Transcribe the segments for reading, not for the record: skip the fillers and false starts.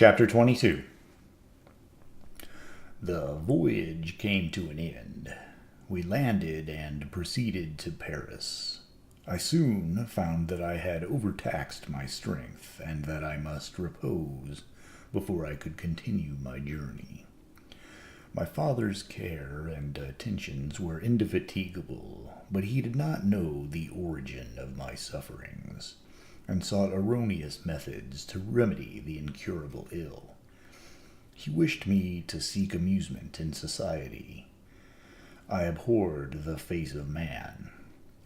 Chapter 22. The voyage came to an end. We landed and proceeded to Paris. I soon found that I had overtaxed my strength and that I must repose before I could continue my journey. My father's care and attentions were indefatigable, but he did not know the origin of my sufferings, and sought erroneous methods to remedy the incurable ill. He wished me to seek amusement in society. I abhorred the face of man.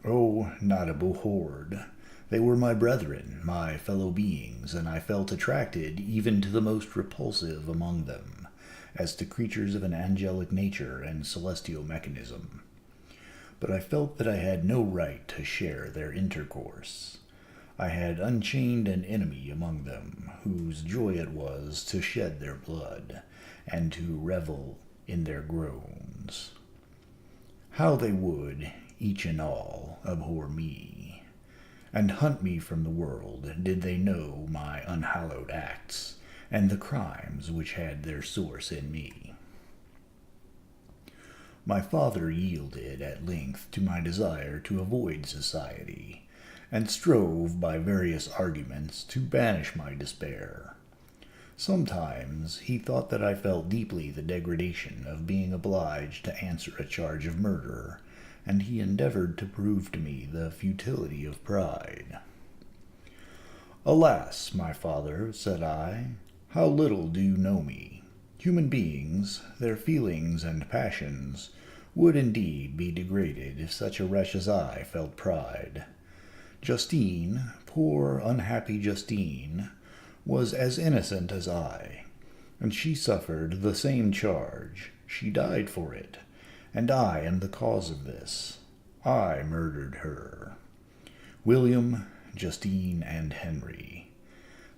Oh, not abhorred. They were my brethren, my fellow beings, and I felt attracted even to the most repulsive among them, as to creatures of an angelic nature and celestial mechanism. But I felt that I had no right to share their intercourse. I had unchained an enemy among them, whose joy it was to shed their blood, and to revel in their groans. How they would, each and all, abhor me, and hunt me from the world, did they know my unhallowed acts, and the crimes which had their source in me. My father yielded at length to my desire to avoid society, and strove by various arguments to banish my despair. Sometimes he thought that I felt deeply the degradation of being obliged to answer a charge of murder, and he endeavored to prove to me the futility of pride. "Alas, my father," said I, "how little do you know me. Human beings, their feelings and passions, would indeed be degraded if such a wretch as I felt pride. Justine, poor unhappy Justine, was as innocent as I, and she suffered the same charge. She died for it, and I am the cause of this. I murdered her. William, Justine, and Henry,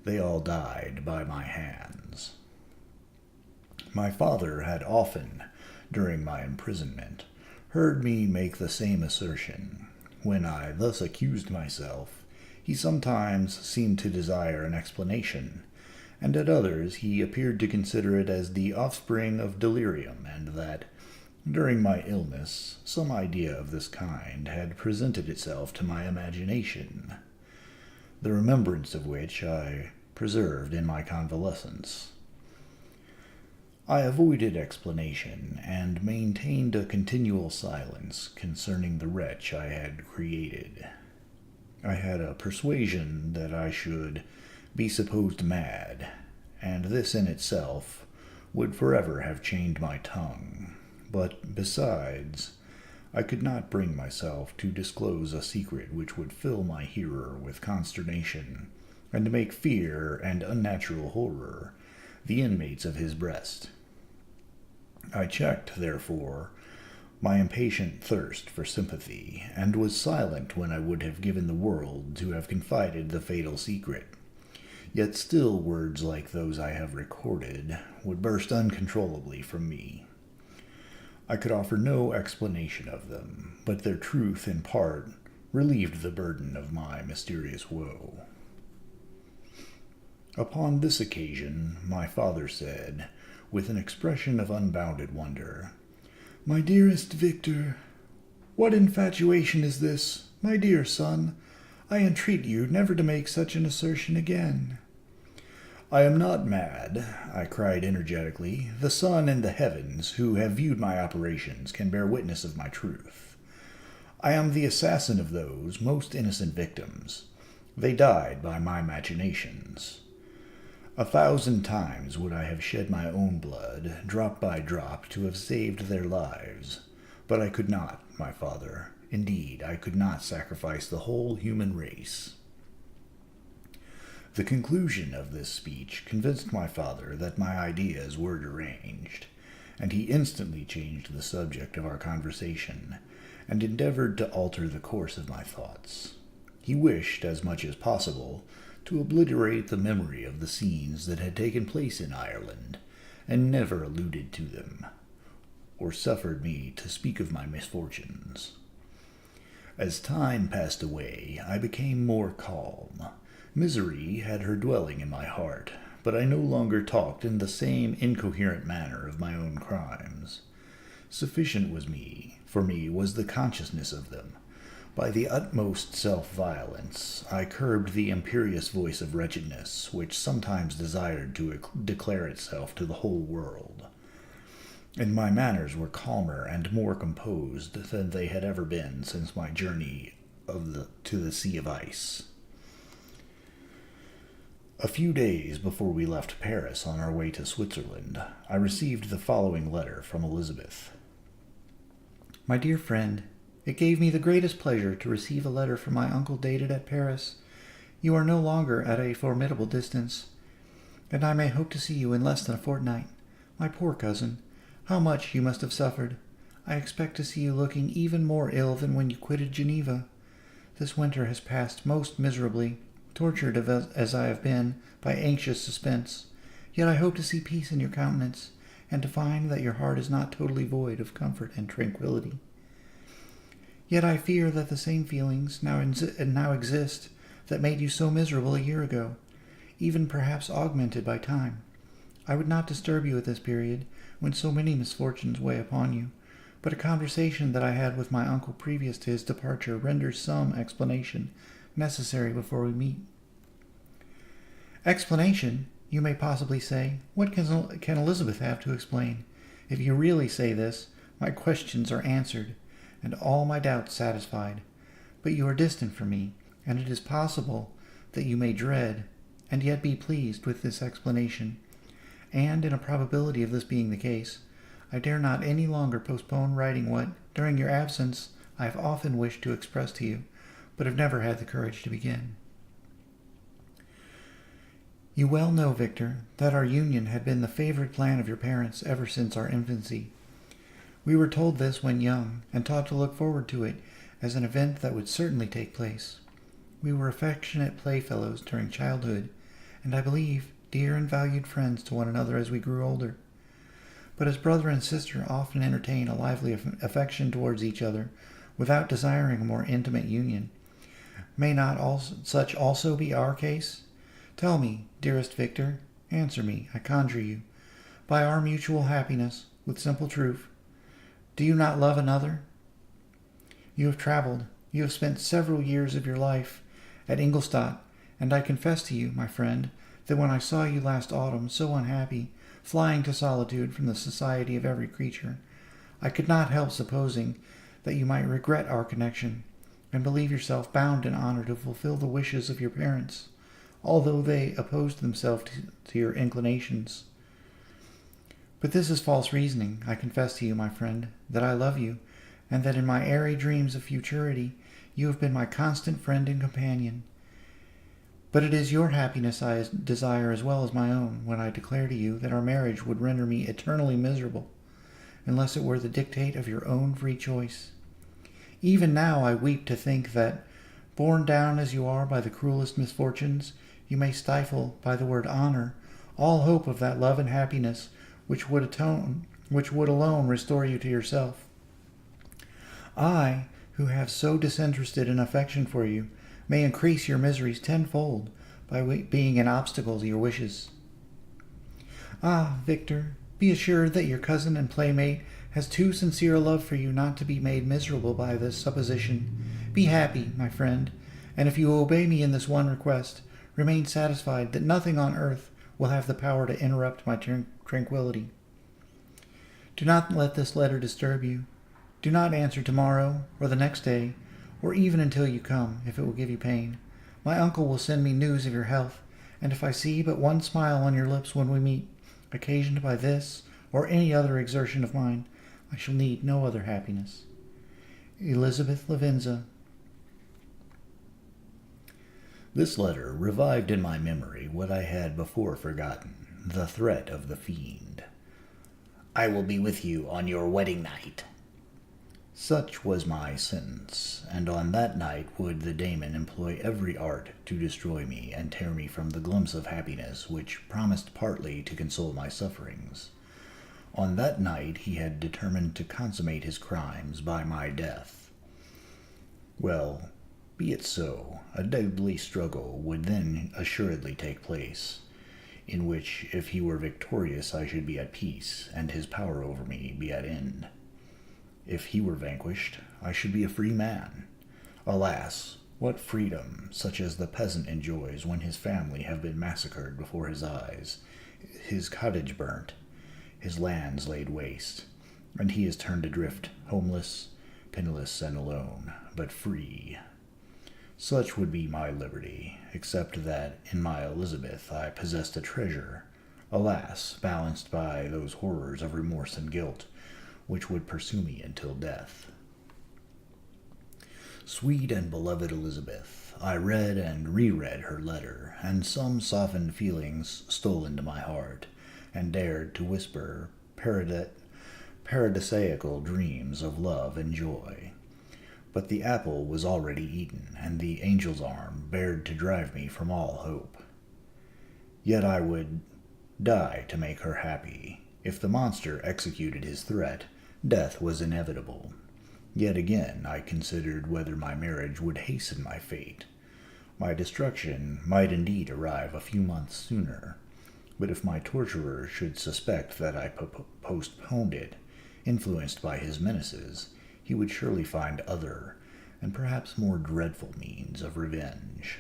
they all died by my hands." My father had often, during my imprisonment, heard me make the same assertion. When I thus accused myself, he sometimes seemed to desire an explanation, and at others he appeared to consider it as the offspring of delirium, and that, during my illness, some idea of this kind had presented itself to my imagination, the remembrance of which I preserved in my convalescence. I avoided explanation, and maintained a continual silence concerning the wretch I had created. I had a persuasion that I should be supposed mad, and this in itself would forever have chained my tongue. But besides, I could not bring myself to disclose a secret which would fill my hearer with consternation, and make fear and unnatural horror the inmates of his breast. I checked, therefore, my impatient thirst for sympathy, and was silent when I would have given the world to have confided the fatal secret. Yet still words like those I have recorded would burst uncontrollably from me. I could offer no explanation of them, but their truth in part relieved the burden of my mysterious woe. Upon this occasion, my father said, with an expression of unbounded wonder, "My dearest Victor, what infatuation is this? My dear son, I entreat you never to make such an assertion again." "I am not mad," I cried energetically. "The sun and the heavens, who have viewed my operations, can bear witness of my truth. I am the assassin of those most innocent victims. They died by my machinations. 1,000 times would I have shed my own blood, drop by drop, to have saved their lives. But I could not, my father. Indeed, I could not sacrifice the whole human race." The conclusion of this speech convinced my father that my ideas were deranged, and he instantly changed the subject of our conversation, and endeavored to alter the course of my thoughts. He wished, as much as possible, to obliterate the memory of the scenes that had taken place in Ireland, and never alluded to them, or suffered me to speak of my misfortunes. As time passed away, I became more calm. Misery had her dwelling in my heart, but I no longer talked in the same incoherent manner of my own crimes. Sufficient for me was the consciousness of them. By the utmost self-violence, I curbed the imperious voice of wretchedness, which sometimes desired to declare itself to the whole world. And my manners were calmer and more composed than they had ever been since my journey to the Sea of Ice. A few days before we left Paris on our way to Switzerland, I received the following letter from Elizabeth. My dear friend, it gave me the greatest pleasure to receive a letter from my uncle dated at Paris. You are no longer at a formidable distance, and I may hope to see you in less than a fortnight. My poor cousin, how much you must have suffered. I expect to see you looking even more ill than when you quitted Geneva. This winter has passed most miserably, tortured as I have been by anxious suspense. Yet I hope to see peace in your countenance, and to find that your heart is not totally void of comfort and tranquillity. Yet I fear that the same feelings now exist that made you so miserable a year ago, even perhaps augmented by time. I would not disturb you at this period, when so many misfortunes weigh upon you, but a conversation that I had with my uncle previous to his departure renders some explanation necessary before we meet. Explanation, you may possibly say. What can Elizabeth have to explain? If you really say this, my questions are answered, and all my doubts satisfied. But you are distant from me, and it is possible that you may dread, and yet be pleased with this explanation. And in a probability of this being the case, I dare not any longer postpone writing what, during your absence, I have often wished to express to you, but have never had the courage to begin. You well know, Victor, that our union had been the favored plan of your parents ever since our infancy. We were told this when young, and taught to look forward to it as an event that would certainly take place. We were affectionate playfellows during childhood, and I believe dear and valued friends to one another as we grew older. But as brother and sister often entertain a lively affection towards each other without desiring a more intimate union, may not such also be our case? Tell me, dearest Victor, answer me, I conjure you, by our mutual happiness, with simple truth. Do you not love another? You have traveled. You have spent several years of your life at Ingolstadt, and I confess to you, my friend, that when I saw you last autumn so unhappy, flying to solitude from the society of every creature, I could not help supposing that you might regret our connection, and believe yourself bound in honor to fulfill the wishes of your parents, although they opposed themselves to your inclinations. But this is false reasoning. I confess to you, my friend, that I love you, and that in my airy dreams of futurity you have been my constant friend and companion. But it is your happiness I desire as well as my own when I declare to you that our marriage would render me eternally miserable, unless it were the dictate of your own free choice. Even now I weep to think that, borne down as you are by the cruelest misfortunes, you may stifle, by the word honor, all hope of that love and happiness which would alone restore you to yourself. I, who have so disinterested an affection for you, may increase your miseries tenfold by being an obstacle to your wishes. Ah, Victor, be assured that your cousin and playmate has too sincere a love for you not to be made miserable by this supposition. Be happy, my friend, and if you obey me in this one request, remain satisfied that nothing on earth will have the power to interrupt my tranquility. Do not let this letter disturb you. Do not answer tomorrow or the next day, or even until you come, if it will give you pain. My uncle will send me news of your health, and if I see but one smile on your lips when we meet, occasioned by this or any other exertion of mine, I shall need no other happiness. Elizabeth Lavenza. This letter revived in my memory what I had before forgotten, the threat of the fiend. "I will be with you on your wedding night." Such was my sentence, and on that night would the daemon employ every art to destroy me and tear me from the glimpse of happiness which promised partly to console my sufferings. On that night he had determined to consummate his crimes by my death. Well, be it so. A deadly struggle would then assuredly take place. in which, if he were victorious, I should be at peace, and his power over me be at end. If he were vanquished, I should be a free man. Alas, what freedom, such as the peasant enjoys when his family have been massacred before his eyes, his cottage burnt, his lands laid waste, and he is turned adrift, homeless, penniless, and alone, but free. Such would be my liberty, except that in my Elizabeth I possessed a treasure, alas, balanced by those horrors of remorse and guilt, which would pursue me until death. Sweet and beloved Elizabeth, I read and reread her letter, and some softened feelings stole into my heart, and dared to whisper paradisiacal dreams of love and joy. But the apple was already eaten, and the angel's arm bared to drive me from all hope. Yet I would die to make her happy. If the monster executed his threat, death was inevitable. Yet again I considered whether my marriage would hasten my fate. My destruction might indeed arrive a few months sooner, but if my torturer should suspect that I postponed it, influenced by his menaces, he would surely find other, and perhaps more dreadful means of revenge.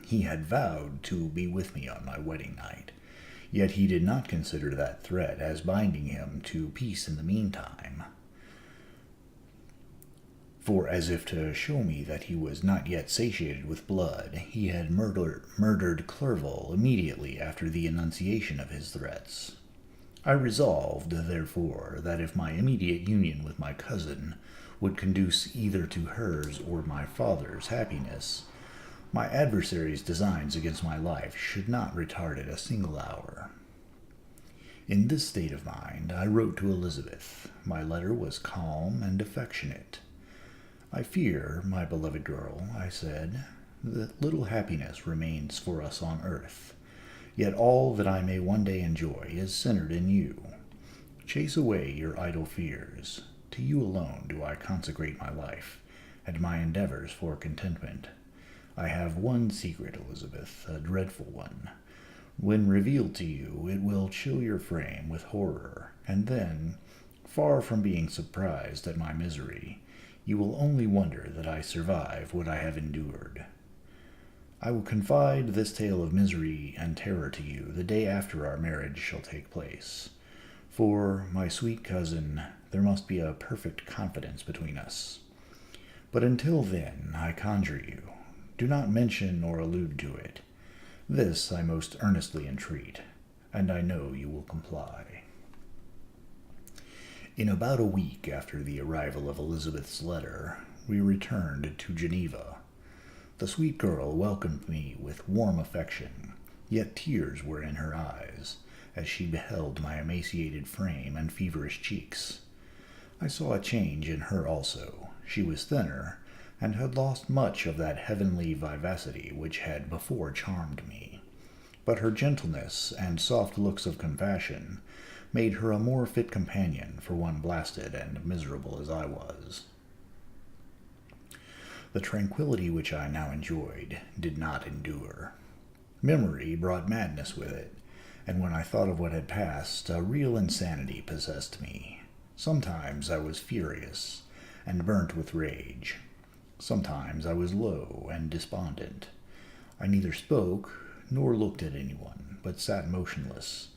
He had vowed to be with me on my wedding night, yet he did not consider that threat as binding him to peace in the meantime. For as if to show me that he was not yet satiated with blood, he had murdered Clerval immediately after the enunciation of his threats. I resolved, therefore, that if my immediate union with my cousin would conduce either to hers or my father's happiness, my adversary's designs against my life should not retard it a single hour. In this state of mind, I wrote to Elizabeth. My letter was calm and affectionate. I fear, my beloved girl, I said, that little happiness remains for us on earth. Yet all that I may one day enjoy is centered in you. Chase away your idle fears. To you alone do I consecrate my life, and my endeavors for contentment. I have one secret, Elizabeth, a dreadful one. When revealed to you, it will chill your frame with horror, and then, far from being surprised at my misery, you will only wonder that I survive what I have endured. I will confide this tale of misery and terror to you the day after our marriage shall take place. For, my sweet cousin, there must be a perfect confidence between us. But until then, I conjure you, do not mention or allude to it. This I most earnestly entreat, and I know you will comply. In about a week after the arrival of Elizabeth's letter, we returned to Geneva. The sweet girl welcomed me with warm affection, yet tears were in her eyes, as she beheld my emaciated frame and feverish cheeks. I saw a change in her also. She was thinner, and had lost much of that heavenly vivacity which had before charmed me. But her gentleness and soft looks of compassion made her a more fit companion for one blasted and miserable as I was. The tranquillity which I now enjoyed did not endure. Memory brought madness with it, and when I thought of what had passed, a real insanity possessed me. Sometimes I was furious and burnt with rage. Sometimes I was low and despondent. I neither spoke nor looked at anyone, but sat motionless,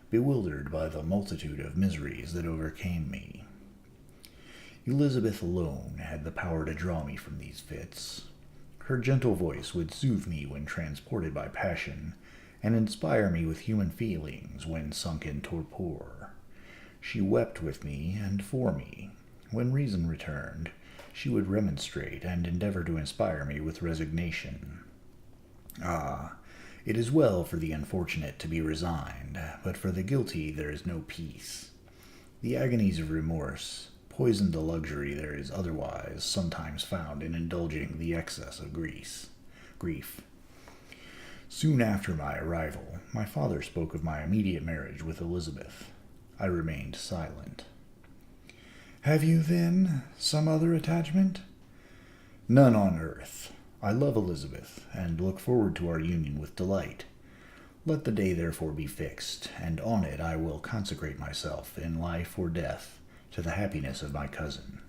bewildered by the multitude of miseries that overcame me. Elizabeth alone had the power to draw me from these fits. Her gentle voice would soothe me when transported by passion, and inspire me with human feelings when sunk in torpor. She wept with me and for me. When reason returned, she would remonstrate and endeavor to inspire me with resignation. Ah, it is well for the unfortunate to be resigned, but for the guilty there is no peace. The agonies of remorse poison the luxury there is otherwise sometimes found in indulging the excess of grief. Soon after my arrival, my father spoke of my immediate marriage with Elizabeth. I remained silent. Have you, then, some other attachment? None on earth. I love Elizabeth, and look forward to our union with delight. Let the day therefore be fixed, and on it I will consecrate myself, in life or death, to the happiness of my cousin."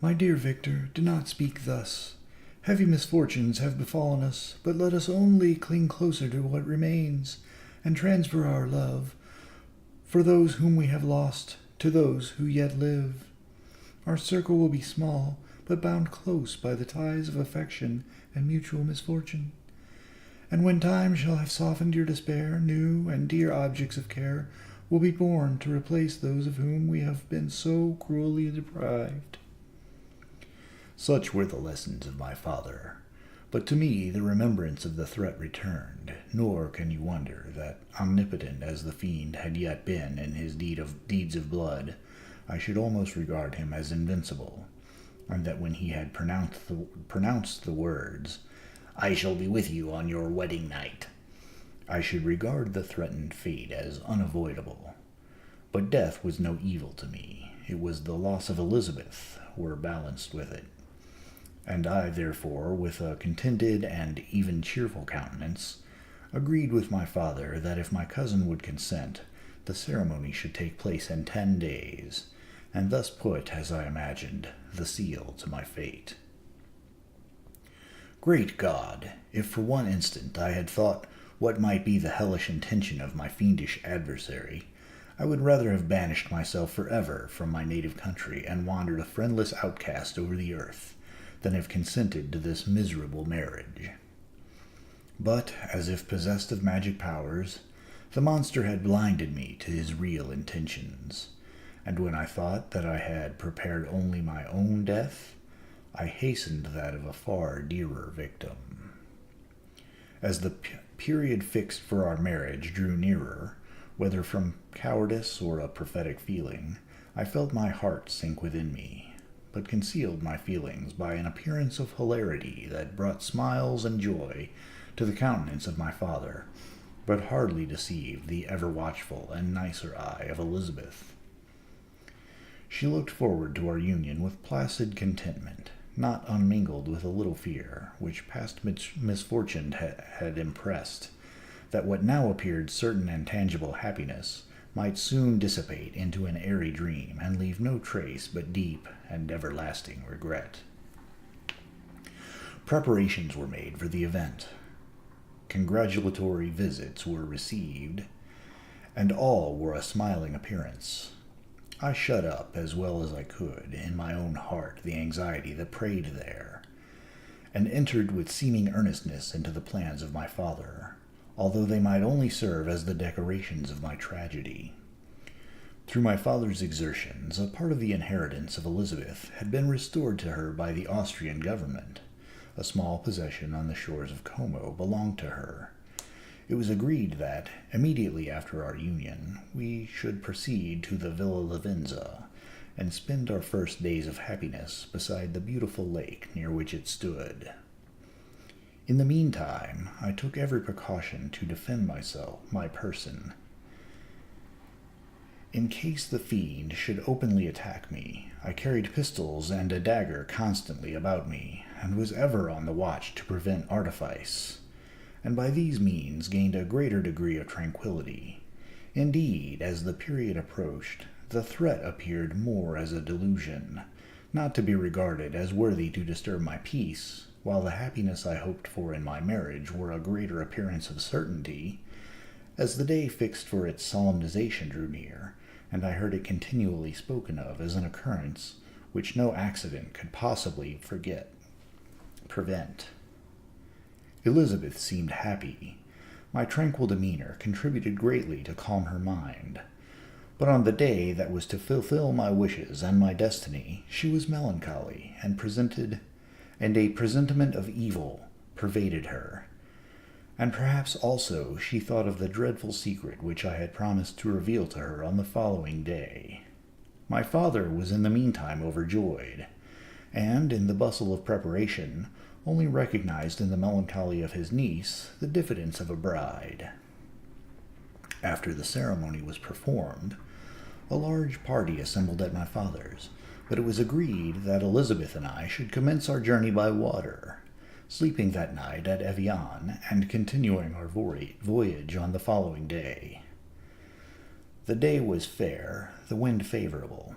"My dear Victor, do not speak thus. Heavy misfortunes have befallen us, but let us only cling closer to what remains, and transfer our love for those whom we have lost to those who yet live. Our circle will be small, but bound close by the ties of affection and mutual misfortune. And when time shall have softened your despair, new and dear objects of care will be born to replace those of whom we have been so cruelly deprived." Such were the lessons of my father. But to me the remembrance of the threat returned, nor can you wonder that, omnipotent as the fiend had yet been in his deeds of blood, I should almost regard him as invincible, and that when he had pronounced the words, "I shall be with you on your wedding night," I should regard the threatened fate as unavoidable. But death was no evil to me. It was the loss of Elizabeth were balanced with it. And I, therefore, with a contented and even cheerful countenance, agreed with my father that if my cousin would consent, the ceremony should take place in 10 days, and thus put, as I imagined, the seal to my fate. Great God! If for one instant I had thought what might be the hellish intention of my fiendish adversary, I would rather have banished myself forever from my native country and wandered a friendless outcast over the earth, than have consented to this miserable marriage. But, as if possessed of magic powers, the monster had blinded me to his real intentions, and when I thought that I had prepared only my own death, I hastened that of a far dearer victim. As the period fixed for our marriage drew nearer, whether from cowardice or a prophetic feeling, I felt my heart sink within me, but concealed my feelings by an appearance of hilarity that brought smiles and joy to the countenance of my father, but hardly deceived the ever-watchful and nicer eye of Elizabeth. She looked forward to our union with placid contentment, not unmingled with a little fear, which past misfortune had impressed, that what now appeared certain and tangible happiness might soon dissipate into an airy dream and leave no trace but deep and everlasting regret. Preparations were made for the event. Congratulatory visits were received, and all wore a smiling appearance. I shut up, as well as I could, in my own heart the anxiety that preyed there, and entered with seeming earnestness into the plans of my father, although they might only serve as the decorations of my tragedy. Through my father's exertions, a part of the inheritance of Elizabeth had been restored to her by the Austrian government. A small possession on the shores of Como belonged to her. It was agreed that, immediately after our union, we should proceed to the Villa Lavenza, and spend our first days of happiness beside the beautiful lake near which it stood. In the meantime, I took every precaution to defend my person. In case the fiend should openly attack me, I carried pistols and a dagger constantly about me, and was ever on the watch to prevent artifice, and by these means gained a greater degree of tranquillity. Indeed, as the period approached, the threat appeared more as a delusion, not to be regarded as worthy to disturb my peace, while the happiness I hoped for in my marriage wore a greater appearance of certainty. As the day fixed for its solemnization drew near, and I heard it continually spoken of as an occurrence which no accident could possibly prevent. Elizabeth seemed happy. My tranquil demeanor contributed greatly to calm her mind. But on the day that was to fulfill my wishes and my destiny, she was melancholy, and a presentiment of evil pervaded her. And perhaps also she thought of the dreadful secret which I had promised to reveal to her on the following day. My father was in the meantime overjoyed, and, in the bustle of preparation, only recognized in the melancholy of his niece the diffidence of a bride. After the ceremony was performed, a large party assembled at my father's, but it was agreed that Elizabeth and I should commence our journey by water. sleeping that night at Evian and continuing our voyage on the following day. The day was fair, the wind favorable.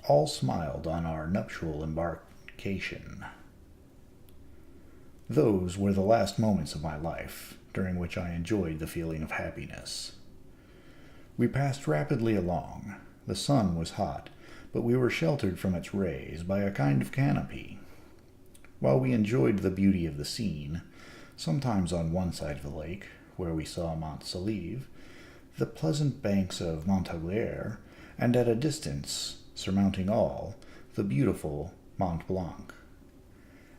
All smiled on our nuptial embarkation. Those were the last moments of my life, during which I enjoyed the feeling of happiness. We passed rapidly along. The sun was hot, but we were sheltered from its rays by a kind of canopy. While we enjoyed the beauty of the scene, sometimes on one side of the lake, where we saw Mont Saleve, the pleasant banks of Montaglier, and at a distance, surmounting all, the beautiful Mont Blanc,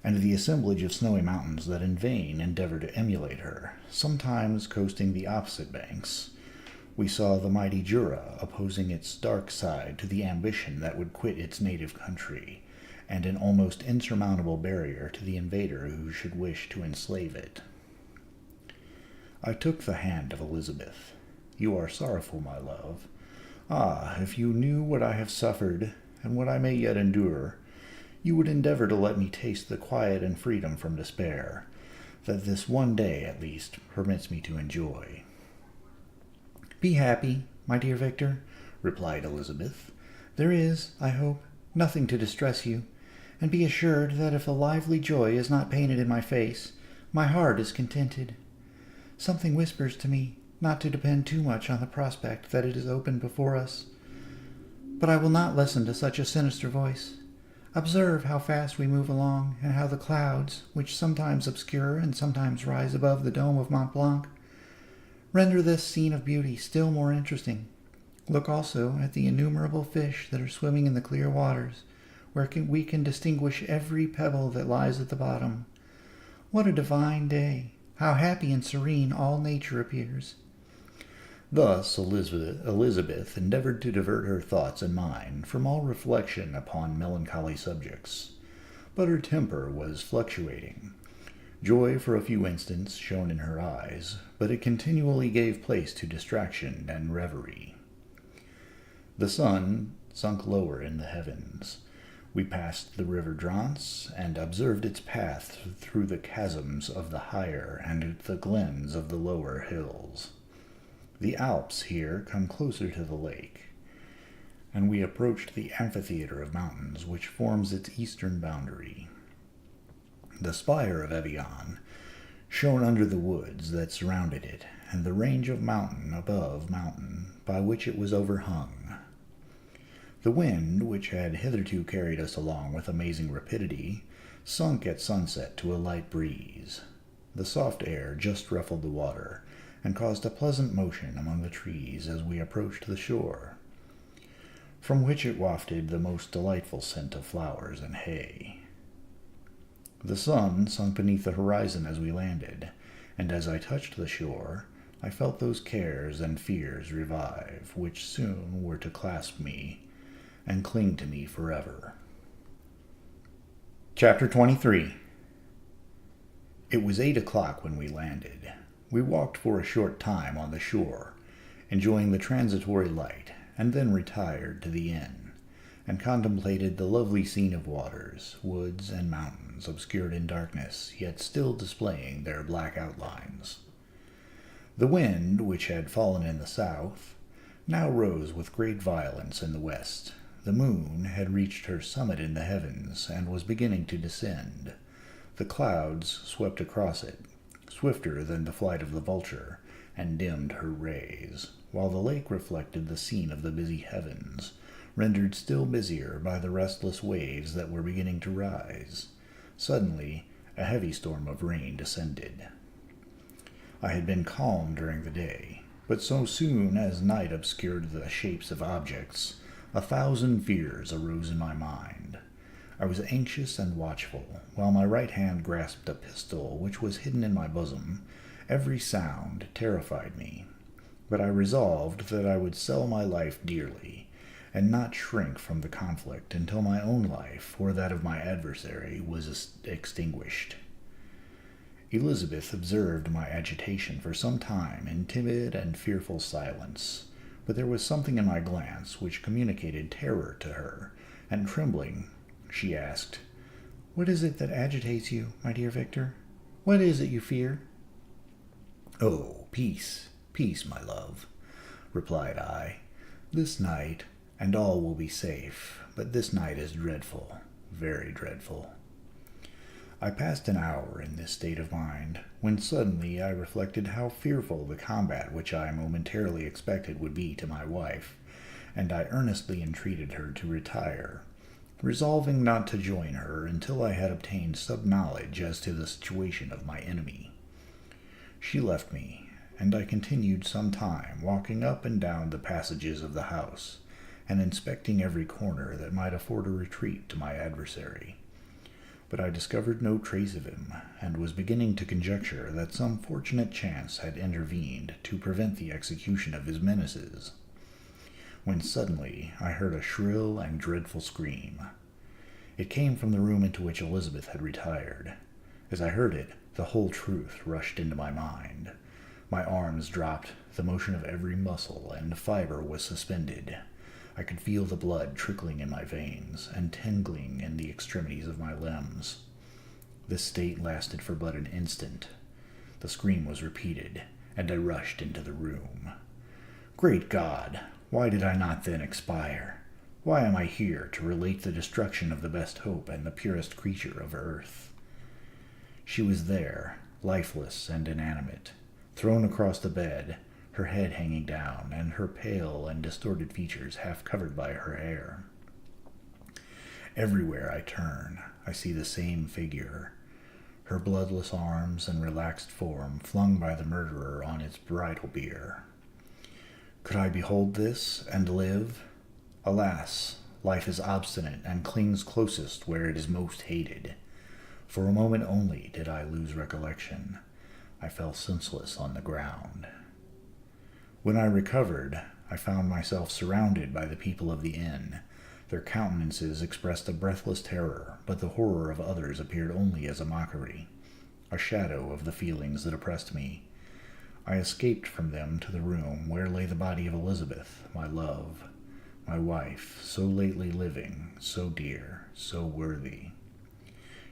and the assemblage of snowy mountains that in vain endeavor to emulate her, sometimes coasting the opposite banks, we saw the mighty Jura opposing its dark side to the ambition that would quit its native country, and an almost insurmountable barrier to the invader who should wish to enslave it. I took the hand of Elizabeth. "You are sorrowful, my love. Ah, if you knew what I have suffered, and what I may yet endure, you would endeavor to let me taste the quiet and freedom from despair, that this one day, at least, permits me to enjoy." "Be happy, my dear Victor," replied Elizabeth. "There is, I hope, nothing to distress you, and be assured that if a lively joy is not painted in my face, my heart is contented. Something whispers to me not to depend too much on the prospect that it is open before us. But I will not listen to such a sinister voice. Observe how fast we move along, and how the clouds, which sometimes obscure and sometimes rise above the dome of Mont Blanc, render this scene of beauty still more interesting. Look also at the innumerable fish that are swimming in the clear waters, where we can distinguish every pebble that lies at the bottom. What a divine day! How happy and serene all nature appears!" Thus Elizabeth endeavored to divert her thoughts and mine from all reflection upon melancholy subjects, but her temper was fluctuating. Joy for a few instants shone in her eyes, but it continually gave place to distraction and reverie. The sun sunk lower in the heavens. We passed the river Drance, and observed its path through the chasms of the higher and the glens of the lower hills. The Alps here come closer to the lake, and we approached the amphitheater of mountains which forms its eastern boundary. The spire of Evian shone under the woods that surrounded it, and the range of mountain above mountain by which it was overhung. The wind, which had hitherto carried us along with amazing rapidity, sunk at sunset to a light breeze. The soft air just ruffled the water, and caused a pleasant motion among the trees as we approached the shore, from which it wafted the most delightful scent of flowers and hay. The sun sunk beneath the horizon as we landed, and as I touched the shore, I felt those cares and fears revive, which soon were to clasp me and cling to me forever. Chapter 23. It was 8 o'clock when we landed. We walked for a short time on the shore, enjoying the transitory light, and then retired to the inn, and contemplated the lovely scene of waters, woods, and mountains, obscured in darkness, yet still displaying their black outlines. The wind, which had fallen in the south, now rose with great violence in the west. The moon had reached her summit in the heavens, and was beginning to descend. The clouds swept across it, swifter than the flight of the vulture, and dimmed her rays, while the lake reflected the scene of the busy heavens, rendered still busier by the restless waves that were beginning to rise. Suddenly, a heavy storm of rain descended. I had been calm during the day, but so soon as night obscured the shapes of objects, 1,000 fears arose in my mind. I was anxious and watchful, while my right hand grasped a pistol which was hidden in my bosom. Every sound terrified me, but I resolved that I would sell my life dearly, and not shrink from the conflict until my own life, or that of my adversary, was extinguished. Elizabeth observed my agitation for some time in timid and fearful silence, but there was something in my glance which communicated terror to her, and trembling, she asked, What is it that agitates you, my dear Victor? What is it you fear? Oh, peace, peace, my love, replied I. This night, and all will be safe, but this night is dreadful, very dreadful. I passed an hour in this state of mind, when suddenly I reflected how fearful the combat which I momentarily expected would be to my wife, and I earnestly entreated her to retire, resolving not to join her until I had obtained some knowledge as to the situation of my enemy. She left me, and I continued some time walking up and down the passages of the house, and inspecting every corner that might afford a retreat to my adversary. But I discovered no trace of him, and was beginning to conjecture that some fortunate chance had intervened to prevent the execution of his menaces, when suddenly I heard a shrill and dreadful scream. It came from the room into which Elizabeth had retired. As I heard it, the whole truth rushed into my mind. My arms dropped, the motion of every muscle and fiber was suspended. I could feel the blood trickling in my veins and tingling in the extremities of my limbs. This state lasted for but an instant. The scream was repeated, and I rushed into the room. Great God! Why did I not then expire? Why am I here to relate the destruction of the best hope and the purest creature of earth? She was there, lifeless and inanimate, thrown across the bed, her head hanging down, and her pale and distorted features half covered by her hair. Everywhere I turn, I see the same figure, her bloodless arms and relaxed form flung by the murderer on its bridal bier. Could I behold this and live? Alas, life is obstinate and clings closest where it is most hated. For a moment only did I lose recollection. I fell senseless on the ground. When I recovered, I found myself surrounded by the people of the inn. Their countenances expressed a breathless terror, but the horror of others appeared only as a mockery, a shadow of the feelings that oppressed me. I escaped from them to the room where lay the body of Elizabeth, my love, my wife, so lately living, so dear, so worthy.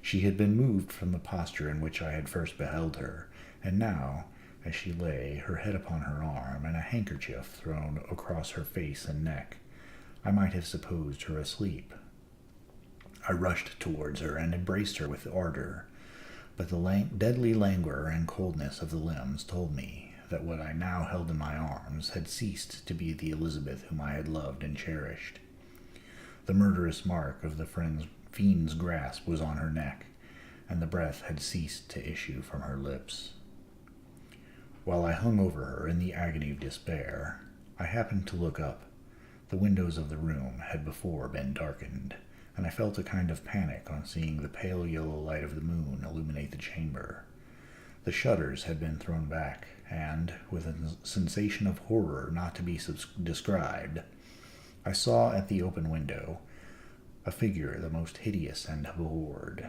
She had been moved from the posture in which I had first beheld her, and now, as she lay, her head upon her arm, and a handkerchief thrown across her face and neck, I might have supposed her asleep. I rushed towards her and embraced her with ardor, but the deadly languor and coldness of the limbs told me that what I now held in my arms had ceased to be the Elizabeth whom I had loved and cherished. The murderous mark of the fiend's grasp was on her neck, and the breath had ceased to issue from her lips. While I hung over her in the agony of despair, I happened to look up. The windows of the room had before been darkened, and I felt a kind of panic on seeing the pale yellow light of the moon illuminate the chamber. The shutters had been thrown back, and, with a sensation of horror not to be described, I saw at the open window a figure the most hideous and abhorred.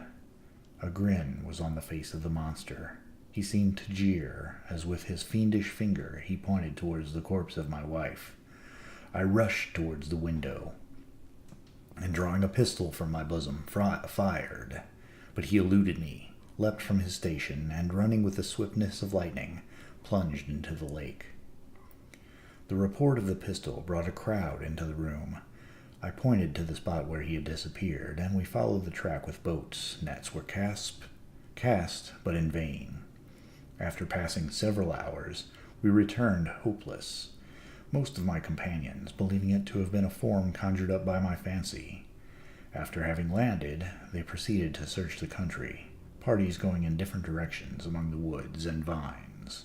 A grin was on the face of the monster. He seemed to jeer, as with his fiendish finger he pointed towards the corpse of my wife. I rushed towards the window, and drawing a pistol from my bosom, fired. But he eluded me, leapt from his station, and running with the swiftness of lightning, plunged into the lake. The report of the pistol brought a crowd into the room. I pointed to the spot where he had disappeared, and we followed the track with boats. Nets were cast, but in vain. After passing several hours, we returned hopeless, most of my companions believing it to have been a form conjured up by my fancy. After having landed, they proceeded to search the country, parties going in different directions among the woods and vines.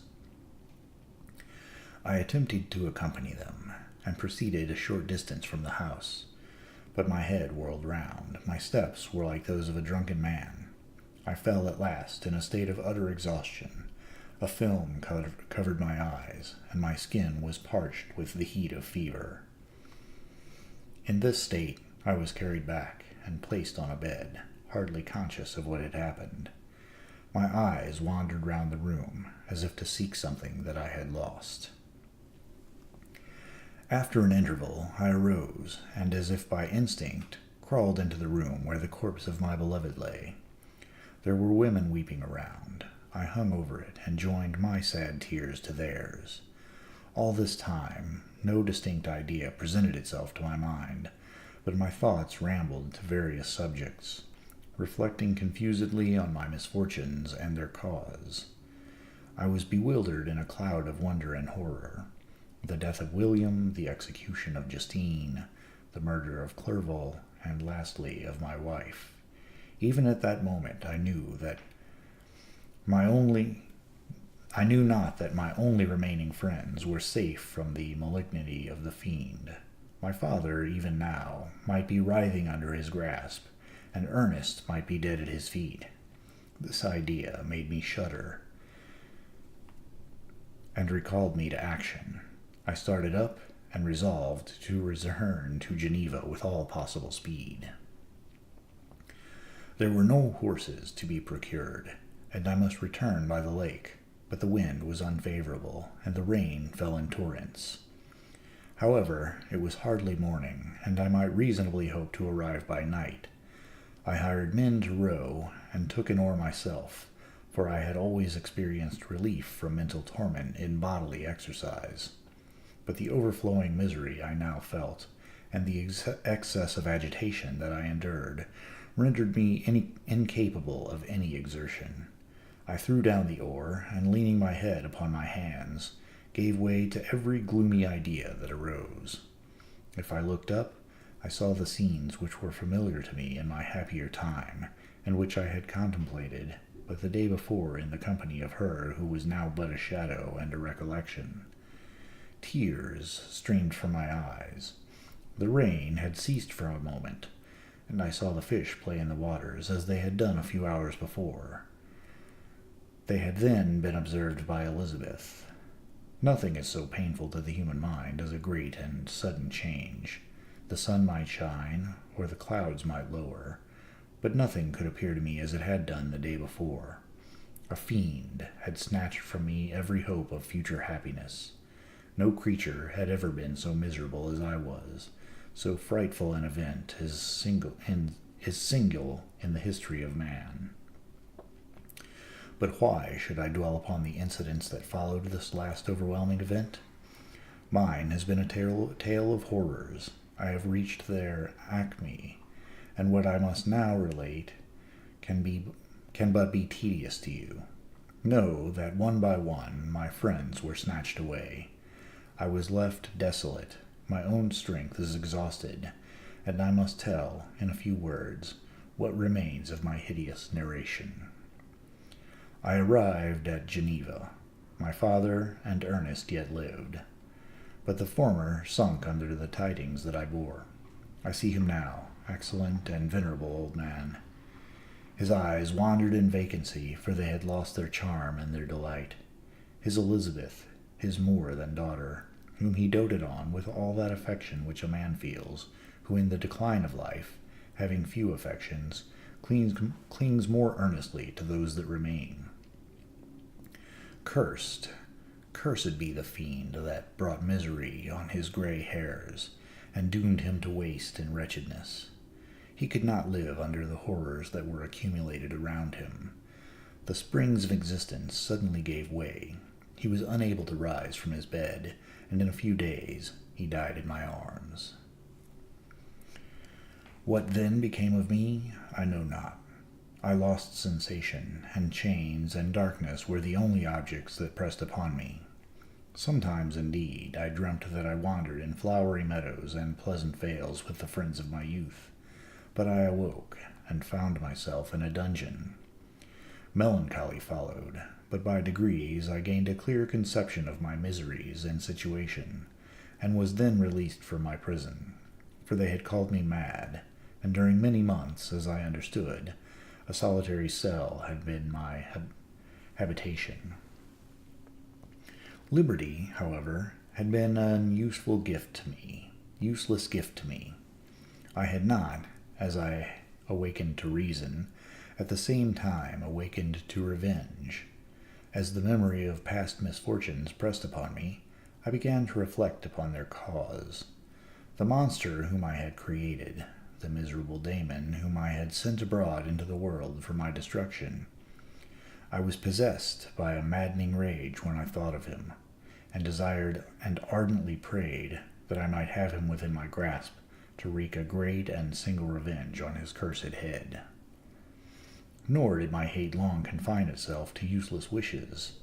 I attempted to accompany them, and proceeded a short distance from the house, but my head whirled round. My steps were like those of a drunken man. I fell at last in a state of utter exhaustion. A film covered my eyes, and my skin was parched with the heat of fever. In this state, I was carried back and placed on a bed, hardly conscious of what had happened. My eyes wandered round the room, as if to seek something that I had lost. After an interval, I arose, and as if by instinct, crawled into the room where the corpse of my beloved lay. There were women weeping around. I hung over it and joined my sad tears to theirs. All this time, no distinct idea presented itself to my mind, but my thoughts rambled to various subjects, reflecting confusedly on my misfortunes and their cause. I was bewildered in a cloud of wonder and horror. The death of William, the execution of Justine, the murder of Clerval, and lastly of my wife. Even at that moment I knew not that my only remaining friends were safe from the malignity of the fiend. My father, even now, might be writhing under his grasp, and Ernest might be dead at his feet. This idea made me shudder and recalled me to action. I started up and resolved to return to Geneva with all possible speed. There were no horses to be procured, and I must return by the lake, but the wind was unfavorable, and the rain fell in torrents. However, it was hardly morning, and I might reasonably hope to arrive by night. I hired men to row, and took an oar myself, for I had always experienced relief from mental torment in bodily exercise. But the overflowing misery I now felt, and the excess of agitation that I endured, rendered me incapable of any exertion. I threw down the oar, and leaning my head upon my hands, gave way to every gloomy idea that arose. If I looked up, I saw the scenes which were familiar to me in my happier time, and which I had contemplated but the day before in the company of her who was now but a shadow and a recollection. Tears streamed from my eyes. The rain had ceased for a moment, and I saw the fish play in the waters as they had done a few hours before. They had then been observed by Elizabeth. Nothing is so painful to the human mind as a great and sudden change. The sun might shine, or the clouds might lower, but nothing could appear to me as it had done the day before. A fiend had snatched from me every hope of future happiness. No creature had ever been so miserable as I was. So frightful an event is single in the history of man. But why should I dwell upon the incidents that followed this last overwhelming event? Mine has been a tale of horrors. I have reached their acme, and what I must now relate can but be tedious to you. Know that one by one my friends were snatched away. I was left desolate. My own strength is exhausted, and I must tell, in a few words, what remains of my hideous narration. I arrived at Geneva. My father and Ernest yet lived, but the former sunk under the tidings that I bore. I see him now, excellent and venerable old man. His eyes wandered in vacancy, for they had lost their charm and their delight. His Elizabeth, his more than daughter, whom he doted on with all that affection which a man feels, who in the decline of life, having few affections, clings more earnestly to those that remain. Cursed be the fiend that brought misery on his gray hairs, and doomed him to waste in wretchedness. He could not live under the horrors that were accumulated around him. The springs of existence suddenly gave way. He was unable to rise from his bed, and in a few days he died in my arms. What then became of me, I know not. I lost sensation, and chains and darkness were the only objects that pressed upon me. Sometimes, indeed, I dreamt that I wandered in flowery meadows and pleasant vales with the friends of my youth, but I awoke and found myself in a dungeon. Melancholy followed, but by degrees I gained a clear conception of my miseries and situation, and was then released from my prison, for they had called me mad, and during many months, as I understood, a solitary cell had been my habitation. Liberty, however, had been an useless gift to me. I had not, as I awakened to reason, at the same time awakened to revenge. As the memory of past misfortunes pressed upon me, I began to reflect upon their cause. The monster whom I had created, the miserable daemon whom I had sent abroad into the world for my destruction. I was possessed by a maddening rage when I thought of him, and desired and ardently prayed that I might have him within my grasp to wreak a great and single revenge on his cursed head. Nor did my hate long confine itself to useless wishes.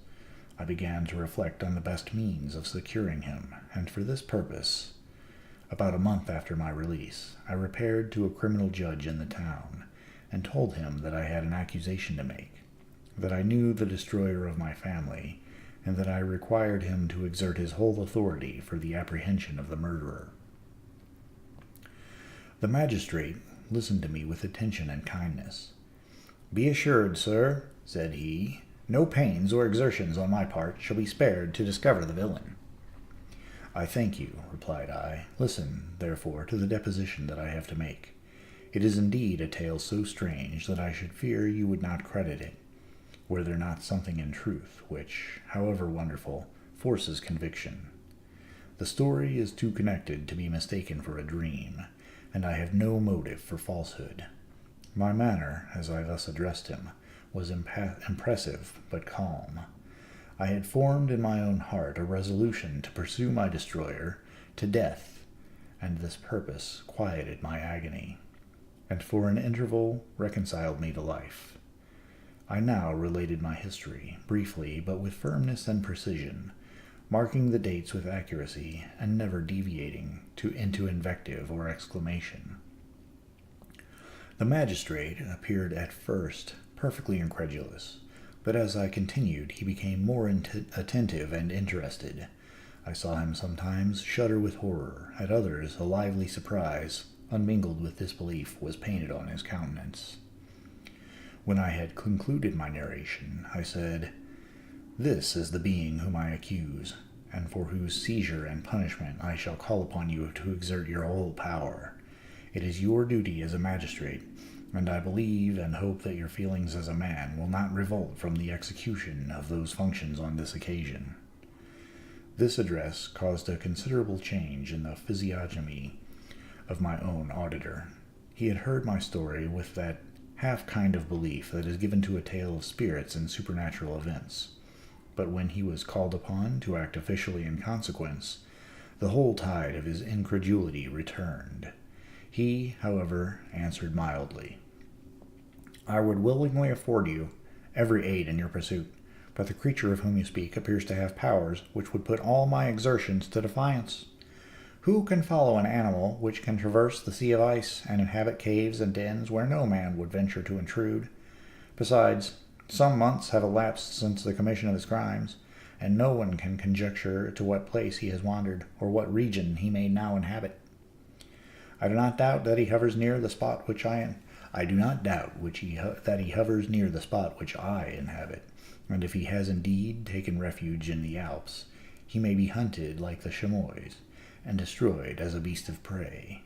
I began to reflect on the best means of securing him, and for this purpose, about a month after my release, I repaired to a criminal judge in the town, and told him that I had an accusation to make, that I knew the destroyer of my family, and that I required him to exert his whole authority for the apprehension of the murderer. The magistrate listened to me with attention and kindness. "Be assured, sir," said he, "no pains or exertions on my part shall be spared to discover the villain." "I thank you," replied I. "Listen, therefore, to the deposition that I have to make. It is indeed a tale so strange that I should fear you would not credit it, were there not something in truth which, however wonderful, forces conviction. The story is too connected to be mistaken for a dream, and I have no motive for falsehood. My manner, as I thus addressed him, was impressive but calm. I had formed in my own heart a resolution to pursue my destroyer to death, and this purpose quieted my agony, and for an interval reconciled me to life. I now related my history, briefly but with firmness and precision, marking the dates with accuracy, and never deviating into invective or exclamation. The magistrate appeared at first perfectly incredulous, but as I continued he became more attentive and interested. I saw him sometimes shudder with horror, at others a lively surprise, unmingled with disbelief, was painted on his countenance. When I had concluded my narration, I said, "This is the being whom I accuse, and for whose seizure and punishment I shall call upon you to exert your whole power. It is your duty as a magistrate, and I believe and hope that your feelings as a man will not revolt from the execution of those functions on this occasion." This address caused a considerable change in the physiognomy of my own auditor. He had heard my story with that half kind of belief that is given to a tale of spirits and supernatural events, but when he was called upon to act officially in consequence, the whole tide of his incredulity returned. He, however, answered mildly, "I would willingly afford you every aid in your pursuit, but the creature of whom you speak appears to have powers which would put all my exertions to defiance. Who can follow an animal which can traverse the sea of ice and inhabit caves and dens where no man would venture to intrude? Besides, some months have elapsed since the commission of his crimes, and no one can conjecture to what place he has wandered, or what region he may now inhabit. I do not doubt that he hovers near the spot which I inhabit, and if he has indeed taken refuge in the Alps, he may be hunted like the chamois, and destroyed as a beast of prey.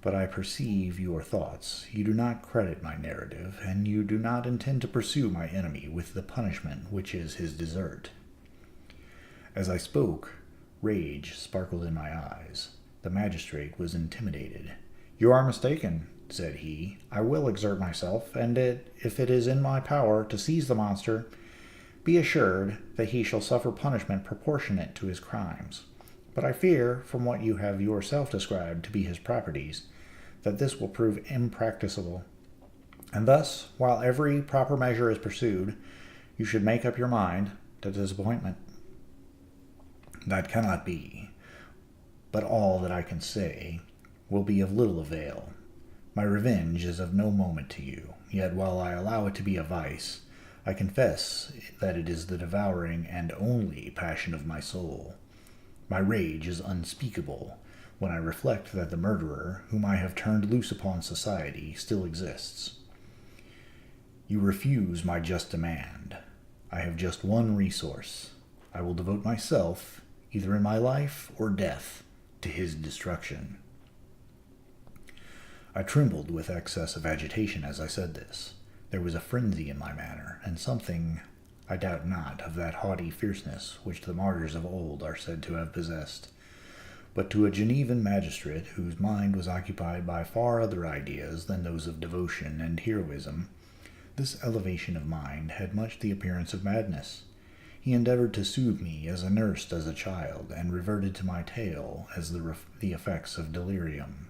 But I perceive your thoughts. You do not credit my narrative, and you do not intend to pursue my enemy with the punishment which is his desert." As I spoke, rage sparkled in my eyes. The magistrate was intimidated. "You are mistaken," said he. "I will exert myself, and if it is in my power to seize the monster, be assured that he shall suffer punishment proportionate to his crimes. But I fear, from what you have yourself described to be his properties, that this will prove impracticable. And thus, while every proper measure is pursued, you should make up your mind to disappointment." "That cannot be. But all that I can say will be of little avail. My revenge is of no moment to you, yet while I allow it to be a vice, I confess that it is the devouring and only passion of my soul. My rage is unspeakable when I reflect that the murderer, whom I have turned loose upon society, still exists. You refuse my just demand. I have just one resource. I will devote myself, either in my life or death, to his destruction." I trembled with excess of agitation as I said this. There was a frenzy in my manner, and something, I doubt not, of that haughty fierceness which the martyrs of old are said to have possessed. But to a Genevan magistrate whose mind was occupied by far other ideas than those of devotion and heroism, this elevation of mind had much the appearance of madness. He endeavored to soothe me as a nurse does a child, and reverted to my tale as the effects of delirium.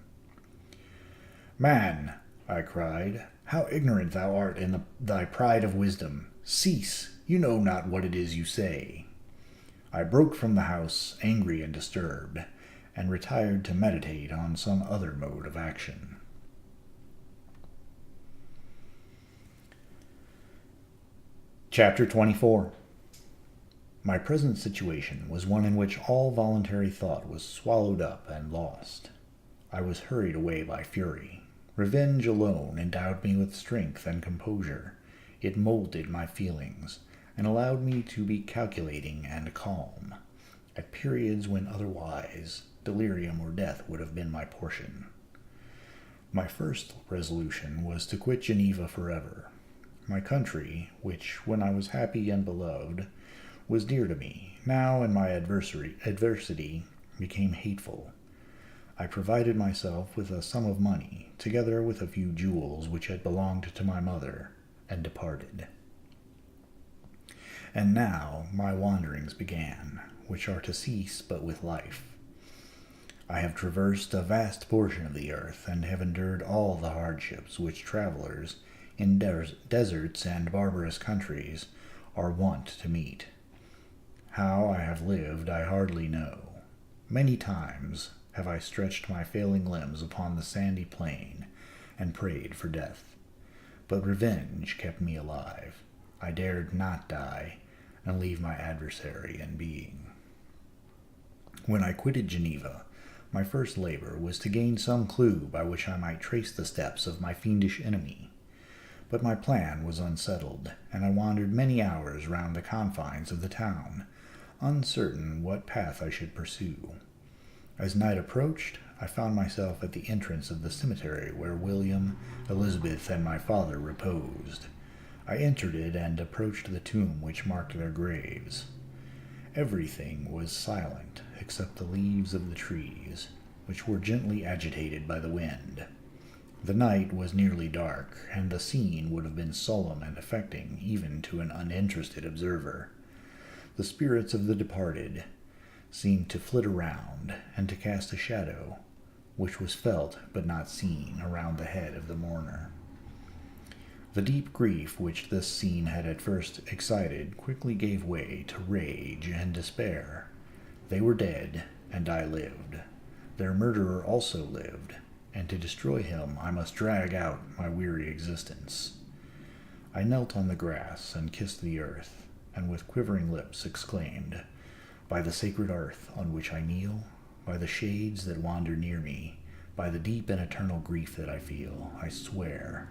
"Man," I cried, "how ignorant thou art in thy pride of wisdom! Cease! You know not what it is you say." I broke from the house, angry and disturbed, and retired to meditate on some other mode of action. Chapter 24. My present situation was one in which all voluntary thought was swallowed up and lost. I was hurried away by fury. Revenge alone endowed me with strength and composure. It molded my feelings, and allowed me to be calculating and calm, at periods when otherwise delirium or death would have been my portion. My first resolution was to quit Geneva forever. My country, which, when I was happy and beloved, was dear to me, now in my adversity became hateful. I provided myself with a sum of money, together with a few jewels which had belonged to my mother, and departed. And now my wanderings began, which are to cease but with life. I have traversed a vast portion of the earth, and have endured all the hardships which travelers in deserts and barbarous countries are wont to meet. How I have lived I hardly know. Many times have I stretched my failing limbs upon the sandy plain, and prayed for death. But revenge kept me alive. I dared not die, and leave my adversary in being. When I quitted Geneva, my first labor was to gain some clue by which I might trace the steps of my fiendish enemy. But my plan was unsettled, and I wandered many hours round the confines of the town, uncertain what path I should pursue. As night approached, I found myself at the entrance of the cemetery where William, Elizabeth, and my father reposed. I entered it and approached the tomb which marked their graves. Everything was silent except the leaves of the trees, which were gently agitated by the wind. The night was nearly dark, and the scene would have been solemn and affecting even to an uninterested observer. The spirits of the departed seemed to flit around, and to cast a shadow, which was felt but not seen, around the head of the mourner. The deep grief which this scene had at first excited quickly gave way to rage and despair. They were dead, and I lived. Their murderer also lived, and to destroy him I must drag out my weary existence. I knelt on the grass and kissed the earth, and with quivering lips exclaimed, "By the sacred earth on which I kneel, by the shades that wander near me, by the deep and eternal grief that I feel, I swear,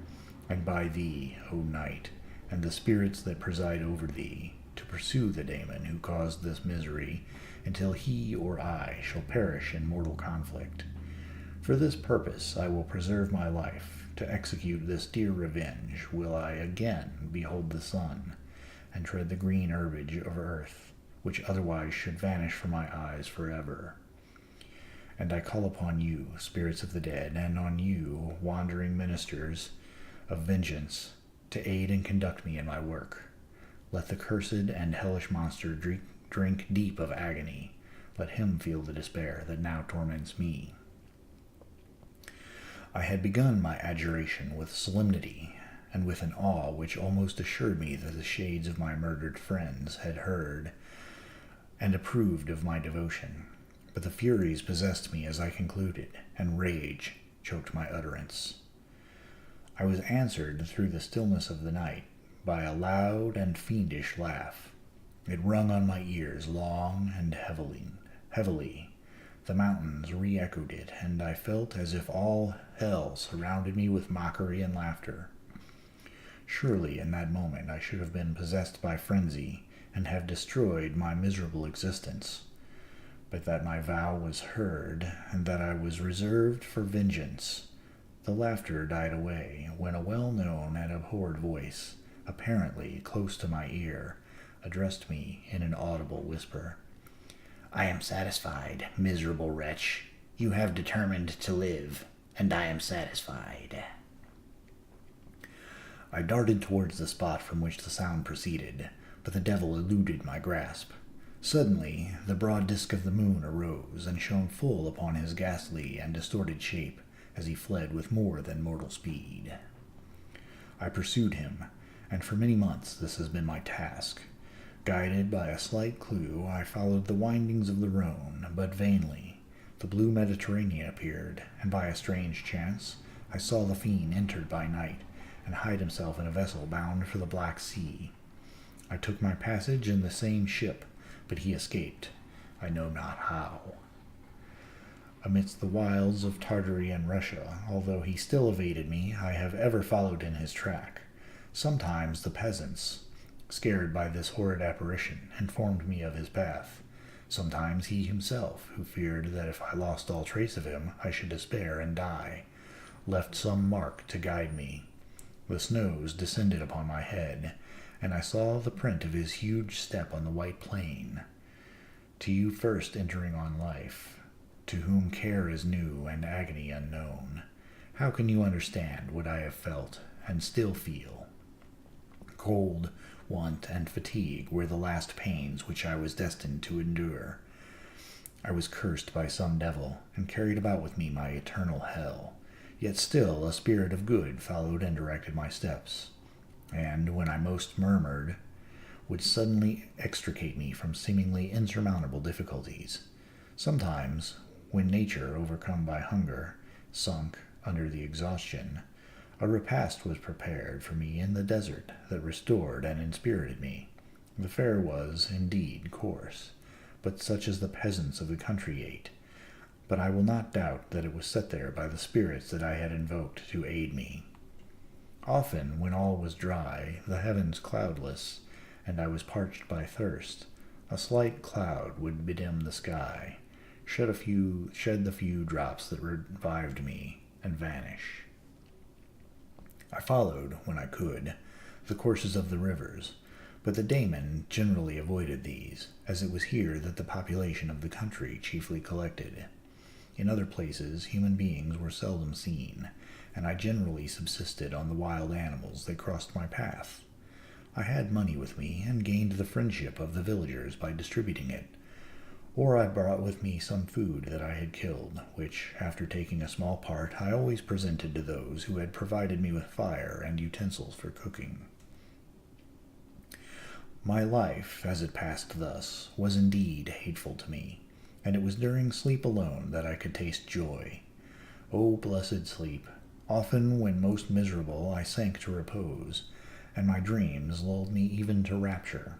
and by thee, O night, and the spirits that preside over thee, to pursue the daemon who caused this misery, until he or I shall perish in mortal conflict. For this purpose I will preserve my life. To execute this dear revenge will I again behold the sun, and tread the green herbage of earth, which otherwise should vanish from my eyes forever. And I call upon you, spirits of the dead, and on you, wandering ministers of vengeance, to aid and conduct me in my work. Let the cursed and hellish monster drink deep of agony. Let him feel the despair that now torments me." I had begun my adjuration with solemnity, and with an awe which almost assured me that the shades of my murdered friends had heard and approved of my devotion. But the Furies possessed me as I concluded, and rage choked my utterance. I was answered through the stillness of the night by a loud and fiendish laugh. It rung on my ears long and heavily. The mountains re-echoed it, and I felt as if all hell surrounded me with mockery and laughter. Surely in that moment I should have been possessed by frenzy, and have destroyed my miserable existence. But that my vow was heard, and that I was reserved for vengeance. The laughter died away, when a well-known and abhorred voice, apparently close to my ear, addressed me in an audible whisper. I am satisfied, miserable wretch. You have determined to live, and I am satisfied. I darted towards the spot from which the sound proceeded, but the devil eluded my grasp. Suddenly, the broad disk of the moon arose and shone full upon his ghastly and distorted shape as he fled with more than mortal speed. I pursued him, and for many months this has been my task. Guided by a slight clue, I followed the windings of the Rhone, but vainly. The blue Mediterranean appeared, and by a strange chance, I saw the fiend enter by night and hide himself in a vessel bound for the Black Sea. I took my passage in the same ship, but he escaped, I know not how. Amidst the wilds of Tartary and Russia, although he still evaded me, I have ever followed in his track. Sometimes the peasants, scared by this horrid apparition, informed me of his path. Sometimes he himself, who feared that if I lost all trace of him, I should despair and die, left some mark to guide me. The snows descended upon my head, and I saw the print of his huge step on the white plain. To you first entering on life, to whom care is new and agony unknown, how can you understand what I have felt and still feel? Cold, want, and fatigue were the last pains which I was destined to endure. I was cursed by some devil, and carried about with me my eternal hell. Yet still a spirit of good followed and directed my steps, and, when I most murmured, would suddenly extricate me from seemingly insurmountable difficulties. Sometimes, when nature, overcome by hunger, sunk under the exhaustion, a repast was prepared for me in the desert that restored and inspirited me. The fare was, indeed, coarse, but such as the peasants of the country ate. But I will not doubt that it was set there by the spirits that I had invoked to aid me. Often, when all was dry, the heavens cloudless, and I was parched by thirst, a slight cloud would bedim the sky, shed the few drops that revived me, and vanish. I followed, when I could, the courses of the rivers, but the Daemon generally avoided these, as it was here that the population of the country chiefly collected. In other places human beings were seldom seen, and I generally subsisted on the wild animals that crossed my path. I had money with me, and gained the friendship of the villagers by distributing it, or I brought with me some food that I had killed, which, after taking a small part, I always presented to those who had provided me with fire and utensils for cooking. My life, as it passed thus, was indeed hateful to me, and it was during sleep alone that I could taste joy. O blessed sleep! Often, when most miserable, I sank to repose, and my dreams lulled me even to rapture.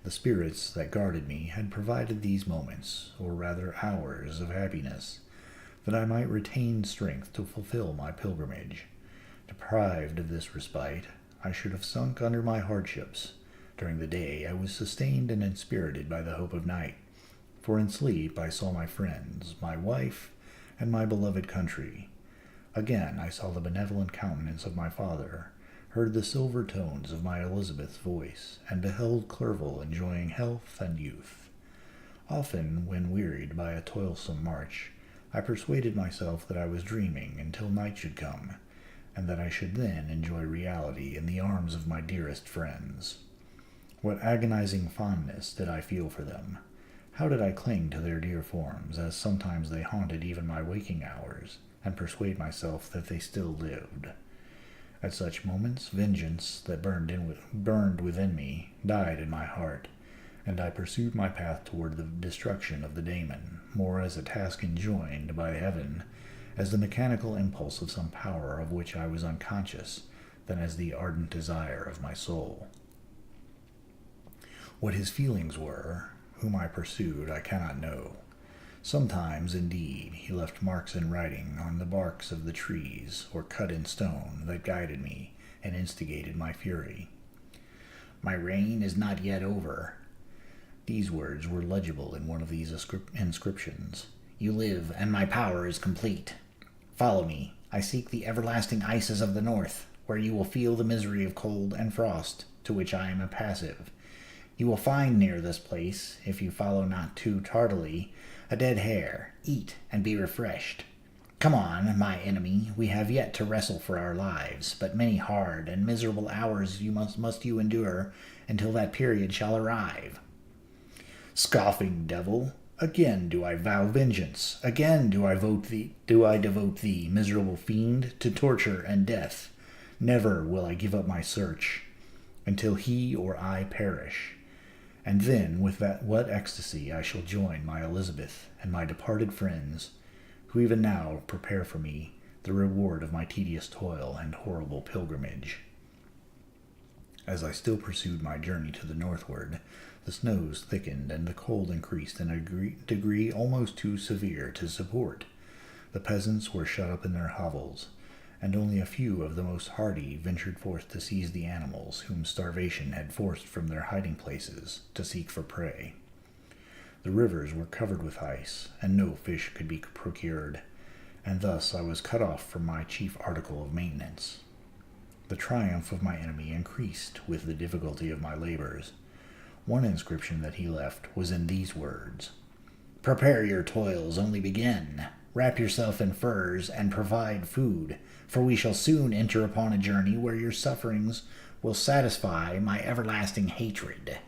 The spirits that guarded me had provided these moments, or rather hours, of happiness, that I might retain strength to fulfill my pilgrimage. Deprived of this respite, I should have sunk under my hardships. During the day I was sustained and inspirited by the hope of night, for in sleep I saw my friends, my wife, and my beloved country. Again I saw the benevolent countenance of my father, heard the silver tones of my Elizabeth's voice, and beheld Clerval enjoying health and youth. Often, when wearied by a toilsome march, I persuaded myself that I was dreaming until night should come, and that I should then enjoy reality in the arms of my dearest friends. What agonizing fondness did I feel for them! How did I cling to their dear forms, as sometimes they haunted even my waking hours, and persuade myself that they still lived. At such moments, vengeance that burned within me died in my heart, and I pursued my path toward the destruction of the Daemon, more as a task enjoined by heaven, as the mechanical impulse of some power of which I was unconscious, than as the ardent desire of my soul. What his feelings were, whom I pursued, I cannot know. Sometimes, indeed, he left marks in writing on the barks of the trees, or cut in stone, that guided me and instigated my fury. My reign is not yet over. These words were legible in one of these inscriptions. You live, and my power is complete. Follow me. I seek the everlasting ices of the north, where you will feel the misery of cold and frost, to which I am impassive. You will find near this place, if you follow not too tardily, a dead hare. Eat and be refreshed. Come on, my enemy, we have yet to wrestle for our lives, but many hard and miserable hours must you endure until that period shall arrive. Scoffing devil, again do I vow vengeance. Again do I devote thee, miserable fiend, to torture and death. Never will I give up my search until he or I perish. And then, with what ecstasy I shall join my Elizabeth and my departed friends, who even now prepare for me the reward of my tedious toil and horrible pilgrimage. As I still pursued my journey to the northward, the snows thickened and the cold increased in a degree almost too severe to support. The peasants were shut up in their hovels, and only a few of the most hardy ventured forth to seize the animals whom starvation had forced from their hiding places to seek for prey. The rivers were covered with ice, and no fish could be procured, and thus I was cut off from my chief article of maintenance. The triumph of my enemy increased with the difficulty of my labors. One inscription that he left was in these words: "Prepare your toils, only begin. Wrap yourself in furs, and provide food, for we shall soon enter upon a journey where your sufferings will satisfy my everlasting hatred."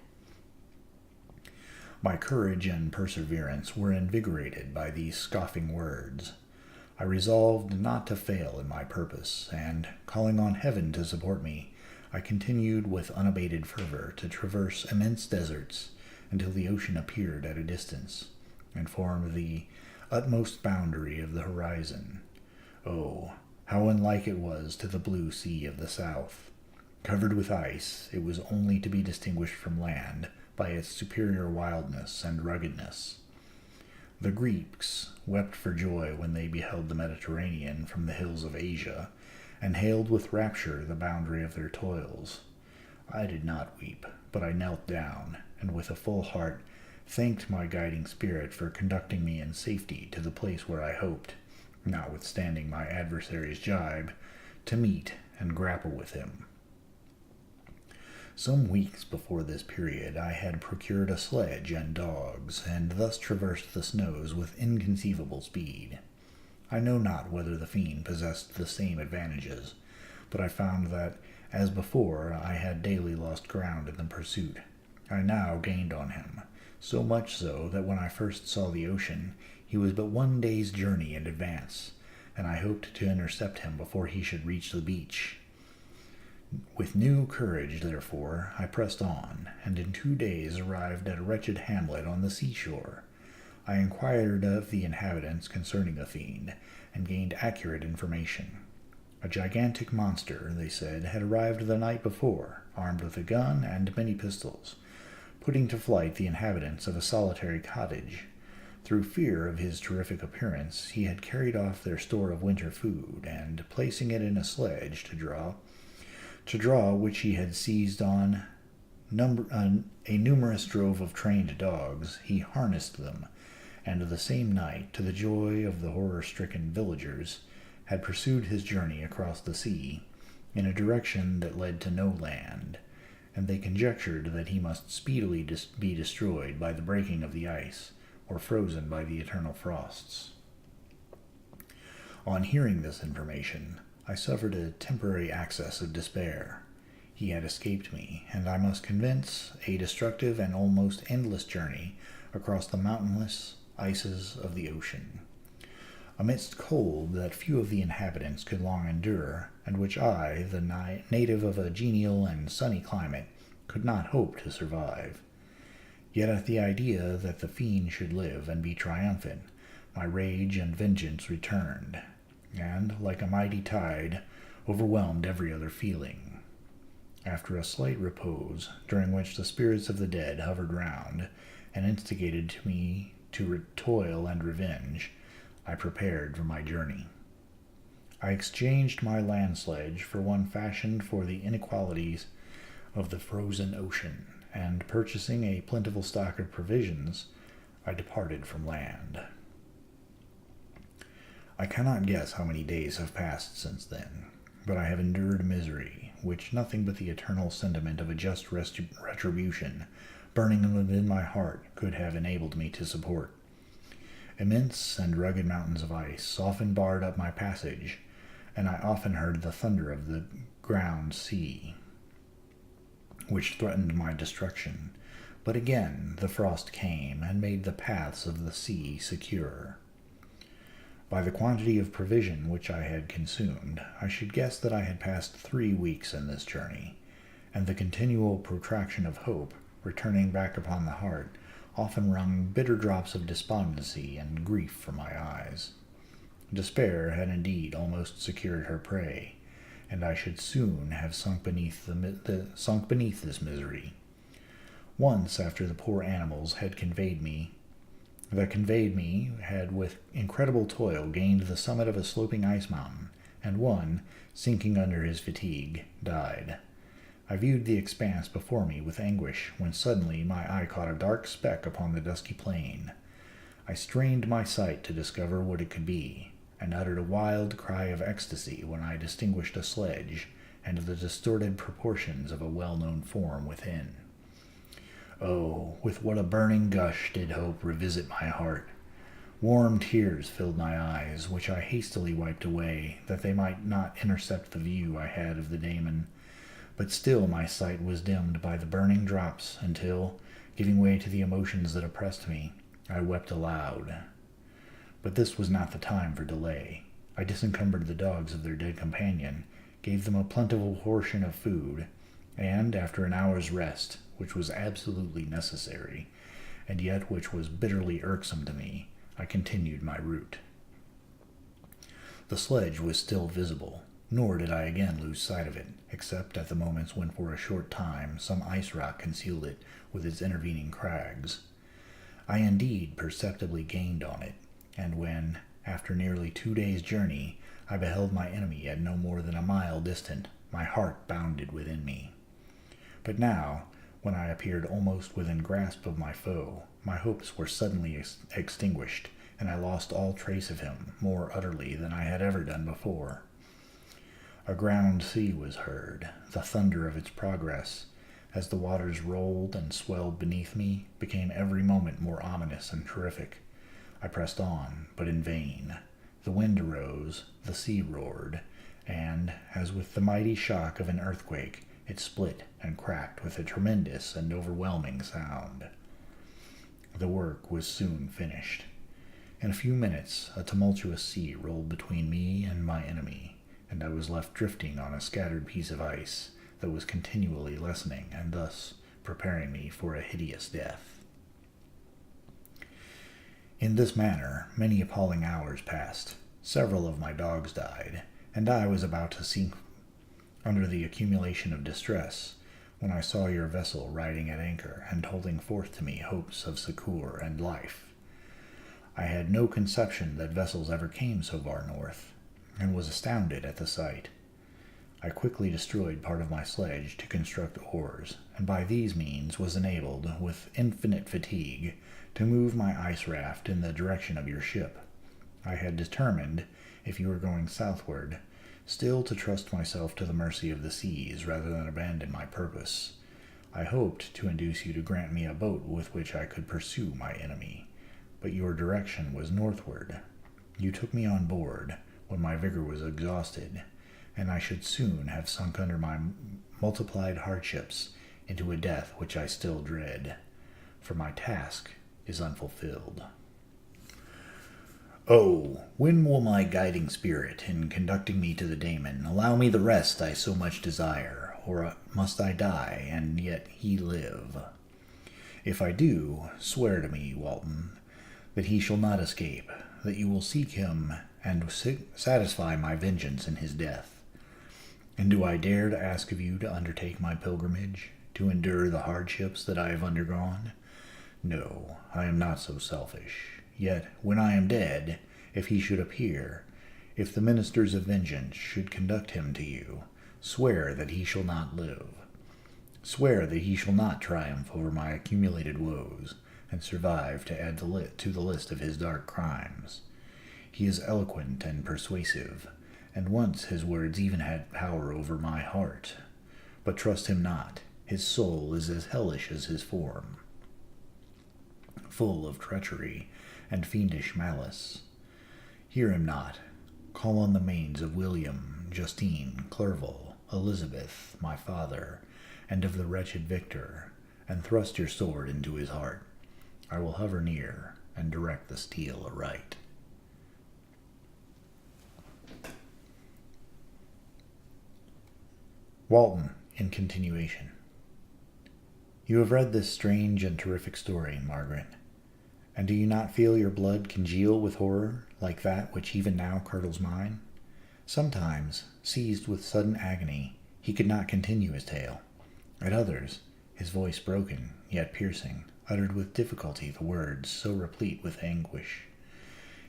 My courage and perseverance were invigorated by these scoffing words. I resolved not to fail in my purpose, and, calling on heaven to support me, I continued with unabated fervor to traverse immense deserts until the ocean appeared at a distance, and formed the utmost boundary of the horizon. Oh, how unlike it was to the blue sea of the south! Covered with ice, it was only to be distinguished from land by its superior wildness and ruggedness. The Greeks wept for joy when they beheld the Mediterranean from the hills of Asia, and hailed with rapture the boundary of their toils. I did not weep, but I knelt down, and with a full heart thanked my guiding spirit for conducting me in safety to the place where I hoped, notwithstanding my adversary's jibe, to meet and grapple with him. Some weeks before this period I had procured a sledge and dogs, and thus traversed the snows with inconceivable speed. I know not whether the fiend possessed the same advantages, but I found that, as before, I had daily lost ground in the pursuit. I now gained on him, so much so that when I first saw the ocean, he was but 1 day's journey in advance, and I hoped to intercept him before he should reach the beach. With new courage, therefore, I pressed on, and in 2 days arrived at a wretched hamlet on the seashore. I inquired of the inhabitants concerning the fiend, and gained accurate information. A gigantic monster, they said, had arrived the night before, armed with a gun and many pistols, putting to flight the inhabitants of a solitary cottage. Through fear of his terrific appearance, he had carried off their store of winter food, and, placing it in a sledge to draw which he had seized on a numerous drove of trained dogs, he harnessed them, and the same night, to the joy of the horror-stricken villagers, had pursued his journey across the sea, in a direction that led to no land, and they conjectured that he must speedily be destroyed by the breaking of the ice, or frozen by the eternal frosts. On hearing this information, I suffered a temporary access of despair. He had escaped me, and I must commence a destructive and almost endless journey across the mountainous ices of the ocean, amidst cold that few of the inhabitants could long endure, and which I, the native of a genial and sunny climate, could not hope to survive. Yet at the idea that the fiend should live and be triumphant, my rage and vengeance returned, and, like a mighty tide, overwhelmed every other feeling. After a slight repose, during which the spirits of the dead hovered round, and instigated me to toil and revenge, I prepared for my journey. I exchanged my land sledge for one fashioned for the inequalities of the frozen ocean, and purchasing a plentiful stock of provisions, I departed from land. I cannot guess how many days have passed since then, but I have endured misery, which nothing but the eternal sentiment of a just retribution burning within my heart, could have enabled me to support. Immense and rugged mountains of ice often barred up my passage, and I often heard the thunder of the ground sea, which threatened my destruction. But again the frost came and made the paths of the sea secure. By the quantity of provision which I had consumed, I should guess that I had passed 3 weeks in this journey, and the continual protraction of hope, returning back upon the heart, often wrung bitter drops of despondency and grief from my eyes. Despair had indeed almost secured her prey, and I should soon have sunk beneath this misery. Once, after the poor animals had conveyed me, had with incredible toil gained the summit of a sloping ice mountain, and one, sinking under his fatigue, died. I viewed the expanse before me with anguish, when suddenly my eye caught a dark speck upon the dusky plain. I strained my sight to discover what it could be, and uttered a wild cry of ecstasy when I distinguished a sledge and the distorted proportions of a well-known form within. Oh, with what a burning gush did hope revisit my heart! Warm tears filled my eyes, which I hastily wiped away, that they might not intercept the view I had of the daemon. But still my sight was dimmed by the burning drops, until, giving way to the emotions that oppressed me, I wept aloud. But this was not the time for delay. I disencumbered the dogs of their dead companion, gave them a plentiful portion of food, and, after an hour's rest, which was absolutely necessary, and yet which was bitterly irksome to me, I continued my route. The sledge was still visible, nor did I again lose sight of it, except at the moments when for a short time some ice rock concealed it with its intervening crags. I indeed perceptibly gained on it, and when, after nearly 2 days' journey, I beheld my enemy at no more than a mile distant, my heart bounded within me. But now, when I appeared almost within grasp of my foe, my hopes were suddenly extinguished, and I lost all trace of him more utterly than I had ever done before. A ground sea was heard. The thunder of its progress, as the waters rolled and swelled beneath me, became every moment more ominous and terrific. I pressed on, but in vain. The wind arose, the sea roared, and, as with the mighty shock of an earthquake, it split and cracked with a tremendous and overwhelming sound. The work was soon finished. In a few minutes, a tumultuous sea rolled between me and my enemy, and I was left drifting on a scattered piece of ice that was continually lessening and thus preparing me for a hideous death. In this manner, many appalling hours passed. Several of my dogs died, and I was about to sink under the accumulation of distress, when I saw your vessel riding at anchor and holding forth to me hopes of succour and life. I had no conception that vessels ever came so far north, and was astounded at the sight. I quickly destroyed part of my sledge to construct oars, and by these means was enabled, with infinite fatigue, to move my ice raft in the direction of your ship. I had determined, if you were going southward, still to trust myself to the mercy of the seas rather than abandon my purpose. I hoped to induce you to grant me a boat with which I could pursue my enemy, but your direction was northward. You took me on board when my vigor was exhausted, and I should soon have sunk under my multiplied hardships into a death which I still dread, for my task is unfulfilled. Oh, when will my guiding spirit, in conducting me to the daemon, allow me the rest I so much desire, or must I die, and yet he live? If I do, swear to me, Walton, that he shall not escape, that you will seek him and satisfy my vengeance in his death. And do I dare to ask of you to undertake my pilgrimage, to endure the hardships that I have undergone? No, I am not so selfish. Yet, when I am dead, if he should appear, if the ministers of vengeance should conduct him to you, swear that he shall not live. Swear that he shall not triumph over my accumulated woes, and survive to add to the list of his dark crimes. He is eloquent and persuasive, and once his words even had power over my heart. But trust him not. His soul is as hellish as his form. full of treachery and fiendish malice. Hear him not. Call on the manes of William, Justine, Clerval, Elizabeth, my father, and of the wretched Victor, and thrust your sword into his heart. I will hover near, and direct the steel aright. Walton, in continuation. You have read this strange and terrific story, Margaret, and do you not feel your blood congeal with horror, like that which even now curdles mine? Sometimes, seized with sudden agony, he could not continue his tale. At others, his voice broken, yet piercing, uttered with difficulty the words so replete with anguish.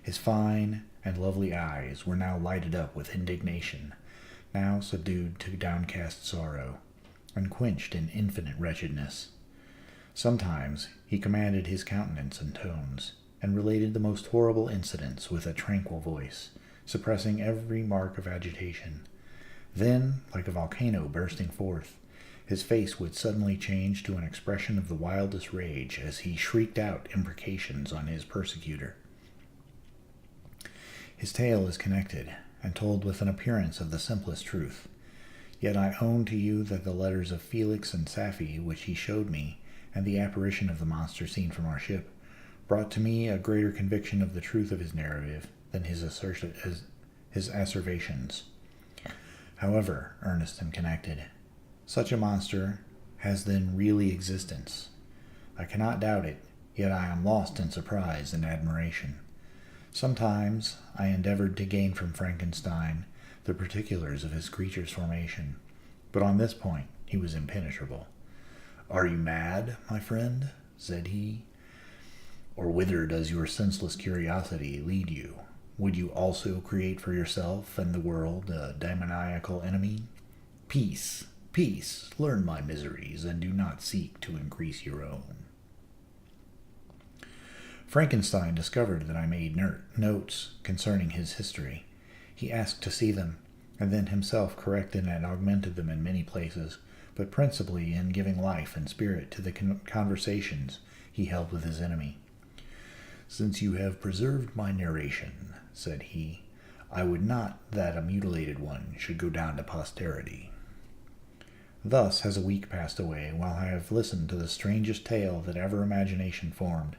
His fine and lovely eyes were now lighted up with indignation, now subdued to downcast sorrow, and quenched in infinite wretchedness. Sometimes he commanded his countenance and tones, and related the most horrible incidents with a tranquil voice, suppressing every mark of agitation. Then, like a volcano bursting forth, his face would suddenly change to an expression of the wildest rage as he shrieked out imprecations on his persecutor. His tale is connected, and told with an appearance of the simplest truth. Yet I own to you that the letters of Felix and Safie which he showed me, and the apparition of the monster seen from our ship, brought to me a greater conviction of the truth of his narrative than his asseverations. However earnest and connected, such a monster has then really existence. I cannot doubt it, yet I am lost in surprise and admiration. Sometimes I endeavored to gain from Frankenstein the particulars of his creature's formation, but on this point he was impenetrable. "Are you mad, my friend?" said he. "Or whither does your senseless curiosity lead you? Would you also create for yourself and the world a demoniacal enemy? Peace, peace, learn my miseries, and do not seek to increase your own." Frankenstein discovered that I made notes concerning his history. He asked to see them, and then himself corrected and augmented them in many places, but principally in giving life and spirit to the conversations he held with his enemy. "Since you have preserved my narration," said he, "I would not that a mutilated one should go down to posterity." Thus has a week passed away, while I have listened to the strangest tale that ever imagination formed.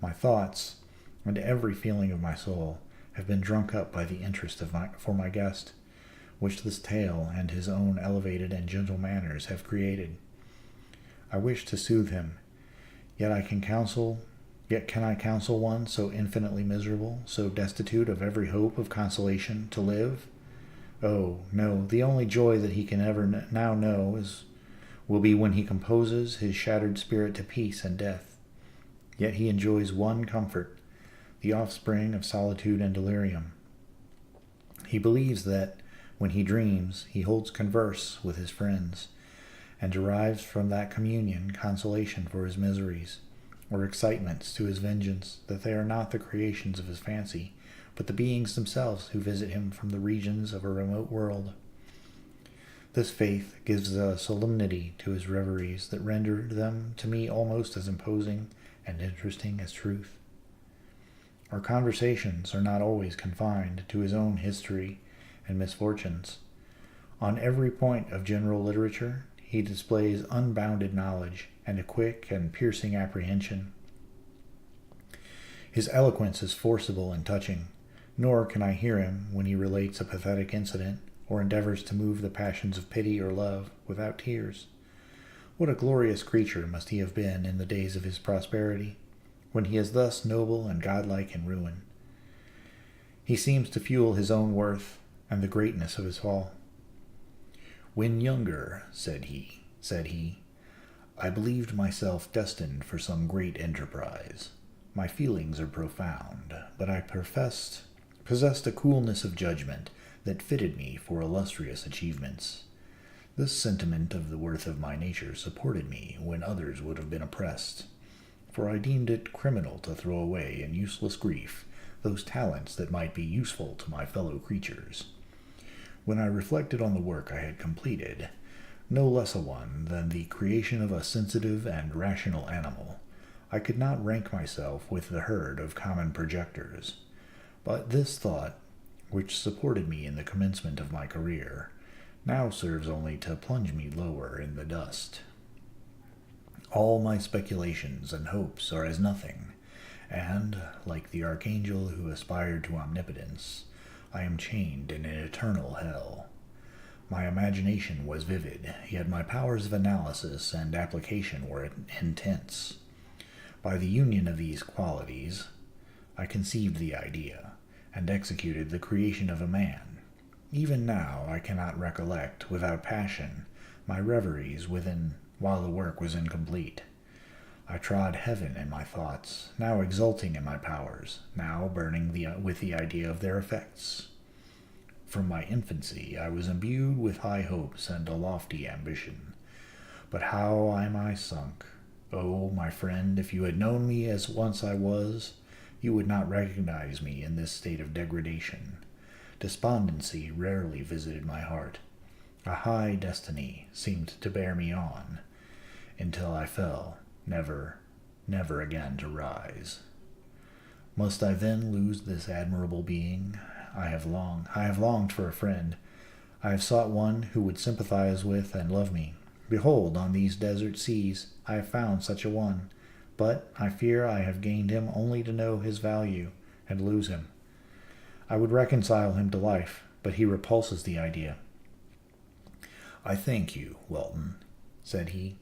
My thoughts, and every feeling of my soul, have been drunk up by the interest for my guest, which this tale and his own elevated and gentle manners have created. I wish to soothe him, yet can I counsel one so infinitely miserable, so destitute of every hope of consolation, to live? Oh, no, the only joy that he can ever now know will be when he composes his shattered spirit to peace and death. Yet he enjoys one comfort, the offspring of solitude and delirium. He believes that, when he dreams, he holds converse with his friends, and derives from that communion consolation for his miseries, or excitements to his vengeance, that they are not the creations of his fancy, but the beings themselves who visit him from the regions of a remote world. This faith gives a solemnity to his reveries that render them to me almost as imposing and interesting as truth. Our conversations are not always confined to his own history and misfortunes. On every point of general literature, he displays unbounded knowledge and a quick and piercing apprehension. His eloquence is forcible and touching, nor can I hear him, when he relates a pathetic incident, or endeavors to move the passions of pity or love, without tears. What a glorious creature must he have been in the days of his prosperity, when he is thus noble and godlike in ruin. He seems to fuel his own worth and the greatness of his fall. "When younger," said he, "I believed myself destined for some great enterprise. My feelings are profound, but I possessed a coolness of judgment that fitted me for illustrious achievements. This sentiment of the worth of my nature supported me when others would have been oppressed, for I deemed it criminal to throw away in useless grief those talents that might be useful to my fellow creatures. When I reflected on the work I had completed, no less a one than the creation of a sensitive and rational animal, I could not rank myself with the herd of common projectors, but this thought, which supported me in the commencement of my career, now serves only to plunge me lower in the dust. All my speculations and hopes are as nothing, and, like the archangel who aspired to omnipotence, I am chained in an eternal hell. My imagination was vivid, yet my powers of analysis and application were intense. By the union of these qualities, I conceived the idea, and executed the creation of a man. Even now I cannot recollect, without passion, my reveries while the work was incomplete. I trod heaven in my thoughts, now exulting in my powers, now burning with the idea of their effects. From my infancy I was imbued with high hopes and a lofty ambition. But how am I sunk? Oh, my friend, if you had known me as once I was, you would not recognize me in this state of degradation. Despondency rarely visited my heart. A high destiny seemed to bear me on, until I fell, never again to rise. Must I then lose this admirable being? I have longed for a friend. I have sought one who would sympathize with and love me. Behold, on these desert seas, I have found such a one, but I fear I have gained him only to know his value and lose him. I would reconcile him to life, but he repulses the idea. I thank you, Welton, said he,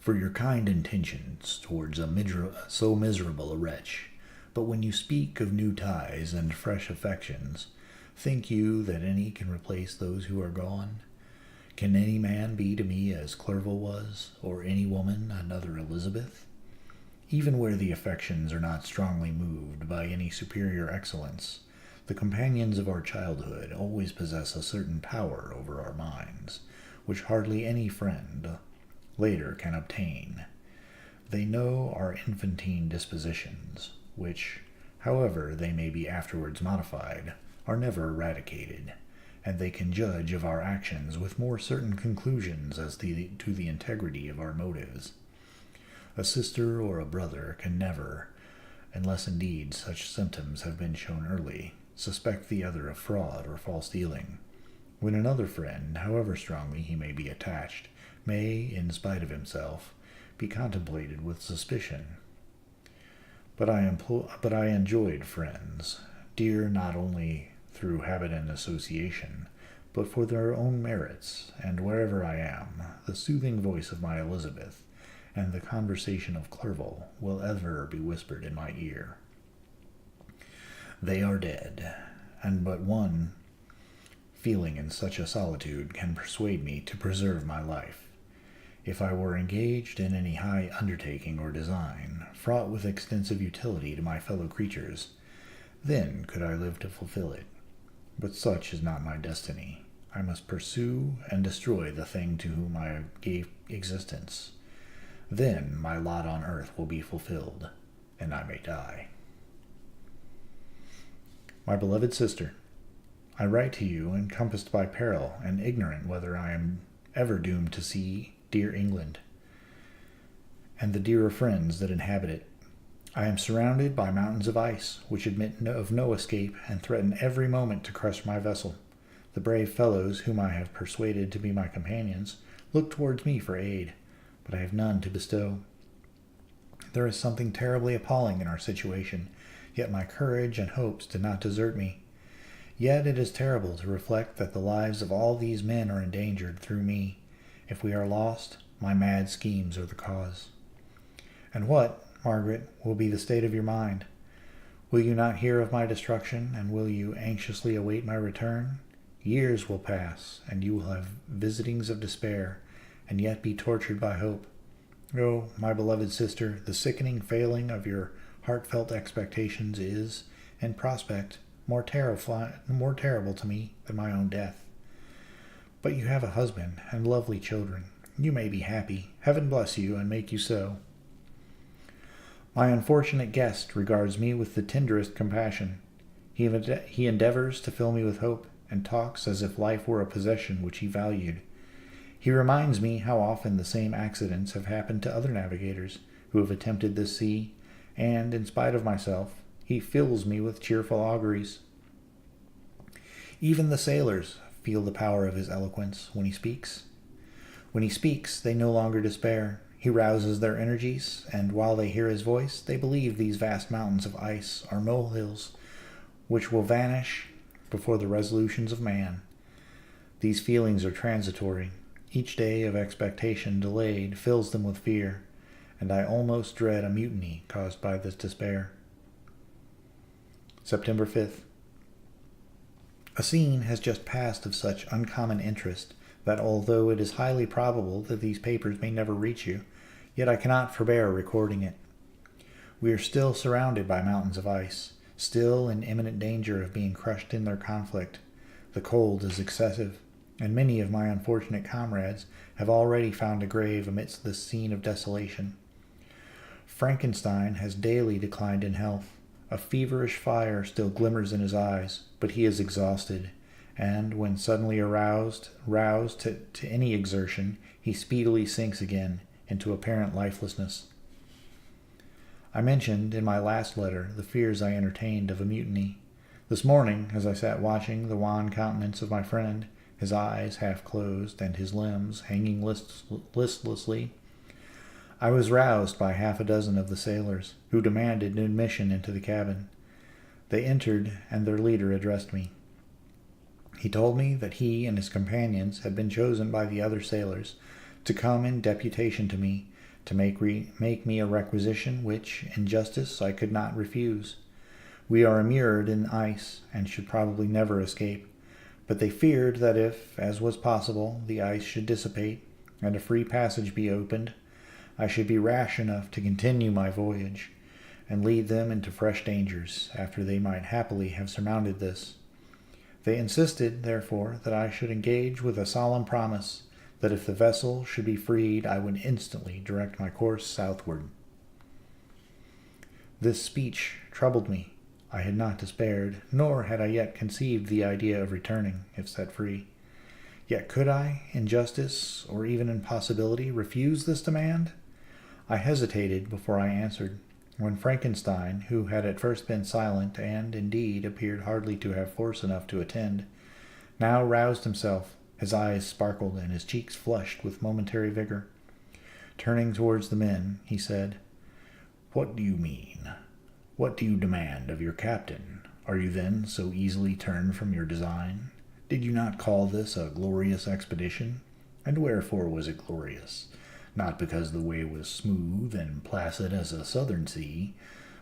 for your kind intentions towards so miserable a wretch. But when you speak of new ties and fresh affections, think you that any can replace those who are gone? Can any man be to me as Clerval was, or any woman another Elizabeth? Even where the affections are not strongly moved by any superior excellence, the companions of our childhood always possess a certain power over our minds, which hardly any friend later can obtain. They know our infantine dispositions, which, however they may be afterwards modified, are never eradicated, and they can judge of our actions with more certain conclusions as to the integrity of our motives. A sister or a brother can never, unless indeed such symptoms have been shown early, suspect the other of fraud or false dealing, when another friend, however strongly he may be attached, may, in spite of himself, be contemplated with suspicion. But I enjoyed friends, dear not only through habit and association, but for their own merits, and wherever I am, the soothing voice of my Elizabeth and the conversation of Clerval will ever be whispered in my ear. They are dead, and but one feeling in such a solitude can persuade me to preserve my life. If I were engaged in any high undertaking or design, fraught with extensive utility to my fellow creatures, then could I live to fulfill it. But such is not my destiny. I must pursue and destroy the thing to whom I gave existence. Then my lot on earth will be fulfilled, and I may die. My beloved sister, I write to you encompassed by peril and ignorant whether I am ever doomed to see dear England and the dearer friends that inhabit it. I am surrounded by mountains of ice, which admit of no escape and threaten every moment to crush my vessel. The brave fellows whom I have persuaded to be my companions look towards me for aid, but I have none to bestow. There is something terribly appalling in our situation, yet my courage and hopes did not desert me. Yet it is terrible to reflect that the lives of all these men are endangered through me. If we are lost, my mad schemes are the cause. And what, Margaret, will be the state of your mind? Will you not hear of my destruction, and will you anxiously await my return? Years will pass, and you will have visitings of despair, and yet be tortured by hope. Oh, my beloved sister, the sickening failing of your heartfelt expectations is, in prospect, more terrible to me than my own death. But you have a husband and lovely children. You may be happy. Heaven bless you and make you so. My unfortunate guest regards me with the tenderest compassion. He endeavors to fill me with hope, and talks as if life were a possession which he valued. He reminds me how often the same accidents have happened to other navigators, who have attempted this sea, and, in spite of myself, he fills me with cheerful auguries. Even the sailors feel the power of his eloquence when he speaks. When he speaks, they no longer despair. He rouses their energies, and while they hear his voice, they believe these vast mountains of ice are molehills, which will vanish before the resolutions of man. These feelings are transitory. Each day of expectation delayed fills them with fear, and I almost dread a mutiny caused by this despair. September 5th. A scene has just passed of such uncommon interest that although it is highly probable that these papers may never reach you, yet I cannot forbear recording it. We are still surrounded by mountains of ice, still in imminent danger of being crushed in their conflict. The cold is excessive, and many of my unfortunate comrades have already found a grave amidst this scene of desolation. Frankenstein has daily declined in health. A feverish fire still glimmers in his eyes, but he is exhausted, and when suddenly roused to any exertion, he speedily sinks again into apparent lifelessness. I mentioned in my last letter the fears I entertained of a mutiny. This morning, as I sat watching the wan countenance of my friend, his eyes half closed and his limbs hanging listlessly, I was roused by half a dozen of the sailors, who demanded admission into the cabin. They entered, and their leader addressed me. He told me that he and his companions had been chosen by the other sailors to come in deputation to me, to make me a requisition which, in justice, I could not refuse. We are immured in ice, and should probably never escape, but they feared that if, as was possible, the ice should dissipate, and a free passage be opened, I should be rash enough to continue my voyage, and lead them into fresh dangers, after they might happily have surmounted this. They insisted, therefore, that I should engage with a solemn promise that if the vessel should be freed, I would instantly direct my course southward. This speech troubled me. I had not despaired, nor had I yet conceived the idea of returning, if set free. Yet could I, in justice, or even in possibility, refuse this demand? I hesitated before I answered, when Frankenstein, who had at first been silent, and, indeed, appeared hardly to have force enough to attend, now roused himself. His eyes sparkled, and his cheeks flushed with momentary vigor. Turning towards the men, he said, "What do you mean? What do you demand of your captain? Are you then so easily turned from your design? Did you not call this a glorious expedition? And wherefore was it glorious? Not because the way was smooth and placid as a southern sea,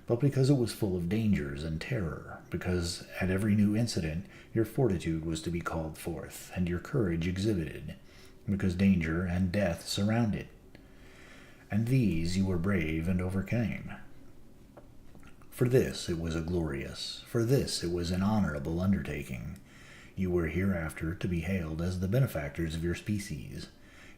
but because it was full of dangers and terror, because at every new incident your fortitude was to be called forth, and your courage exhibited, because danger and death surrounded. And these you were brave and overcame. For this it was a glorious, for this it was an honorable undertaking. You were hereafter to be hailed as the benefactors of your species,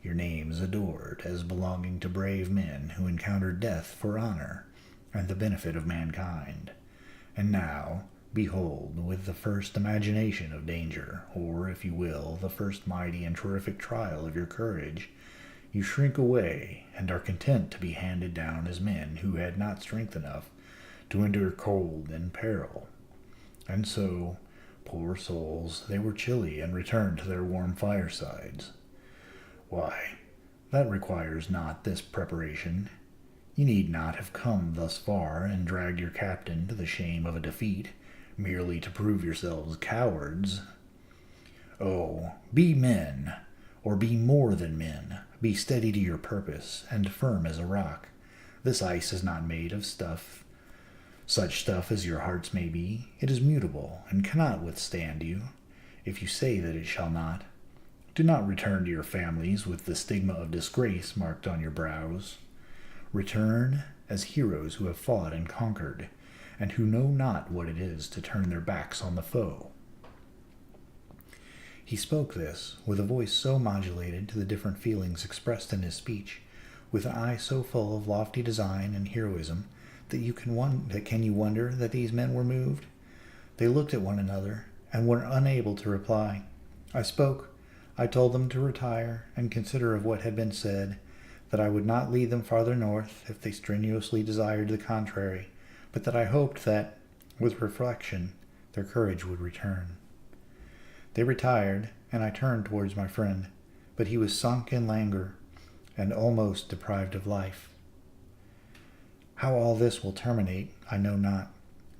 your names adored as belonging to brave men who encountered death for honor and the benefit of mankind. And now, behold, with the first imagination of danger, or, if you will, the first mighty and terrific trial of your courage, you shrink away and are content to be handed down as men who had not strength enough to endure cold and peril. And so, poor souls, they were chilly and returned to their warm firesides. Why, that requires not this preparation. You need not have come thus far and dragged your captain to the shame of a defeat, merely to prove yourselves cowards. Oh, be men, or be more than men. Be steady to your purpose, and firm as a rock. This ice is not made of such stuff as your hearts may be. It is mutable, and cannot withstand you, if you say that it shall not. Do not return to your families with the stigma of disgrace marked on your brows. Return as heroes who have fought and conquered, and who know not what it is to turn their backs on the foe." He spoke this with a voice so modulated to the different feelings expressed in his speech, with an eye so full of lofty design and heroism, that can you wonder that these men were moved? They looked at one another, and were unable to reply. I spoke. I told them to retire and consider of what had been said. that I would not lead them farther north if they strenuously desired the contrary, but that I hoped that, with reflection, their courage would return. They retired, and I turned towards my friend, but he was sunk in languor and almost deprived of life. How all this will terminate, I know not,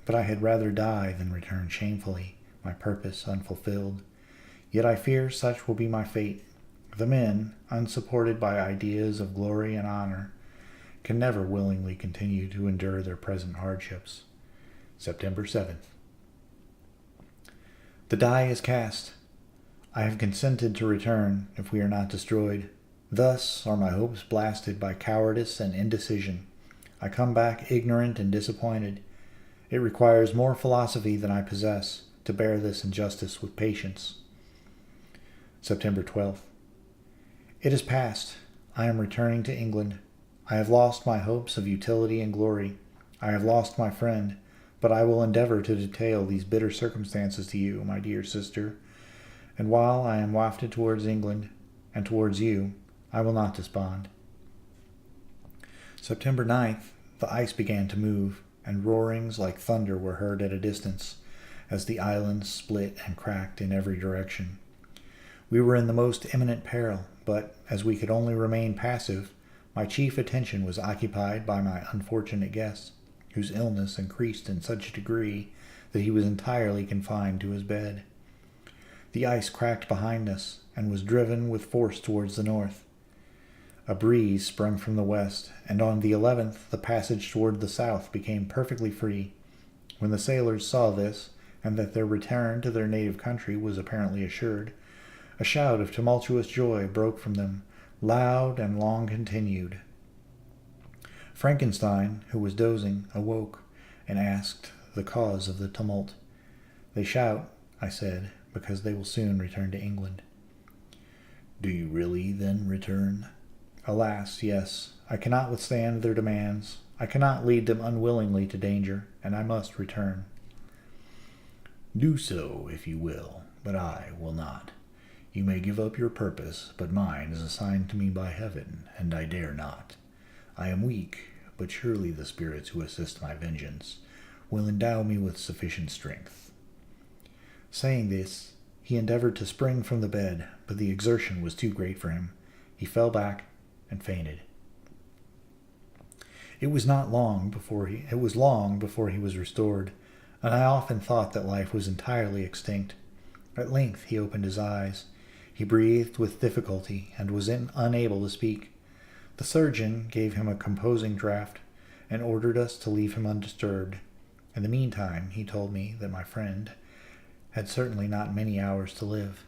but I had rather die than return shamefully, my purpose unfulfilled. Yet I fear such will be my fate. The men, unsupported by ideas of glory and honor, can never willingly continue to endure their present hardships. September 7th. The die is cast. I have consented to return if we are not destroyed. Thus are my hopes blasted by cowardice and indecision. I come back ignorant and disappointed. It requires more philosophy than I possess to bear this injustice with patience. September 12th. It is past. I am returning to England. I have lost my hopes of utility and glory. I have lost my friend, but I will endeavor to detail these bitter circumstances to you, my dear sister, and while I am wafted towards England and towards you, I will not despond. September 9th, the ice began to move, and roarings like thunder were heard at a distance, as the islands split and cracked in every direction. We were in the most imminent peril, but as we could only remain passive, my chief attention was occupied by my unfortunate guest, whose illness increased in such a degree that he was entirely confined to his bed. The ice cracked behind us, and was driven with force towards the north. A breeze sprung from the west, and on the 11th the passage toward the south became perfectly free. When the sailors saw this, and that their return to their native country was apparently assured, a shout of tumultuous joy broke from them, loud and long continued. Frankenstein, who was dozing, awoke, and asked the cause of the tumult. "They shout," I said, "because they will soon return to England." "Do you really, then, return?" "Alas, yes. I cannot withstand their demands. I cannot lead them unwillingly to danger, and I must return." "Do so, if you will, but I will not. You may give up your purpose, but mine is assigned to me by heaven, and I dare not. I am weak, but surely the spirits who assist my vengeance will endow me with sufficient strength." Saying this, he endeavored to spring from the bed, but the exertion was too great for him. He fell back and fainted. It was long before he was restored, and I often thought that life was entirely extinct. At length he opened his eyes. He breathed with difficulty and was unable to speak. The surgeon gave him a composing draught and ordered us to leave him undisturbed. In the meantime, he told me that my friend had certainly not many hours to live.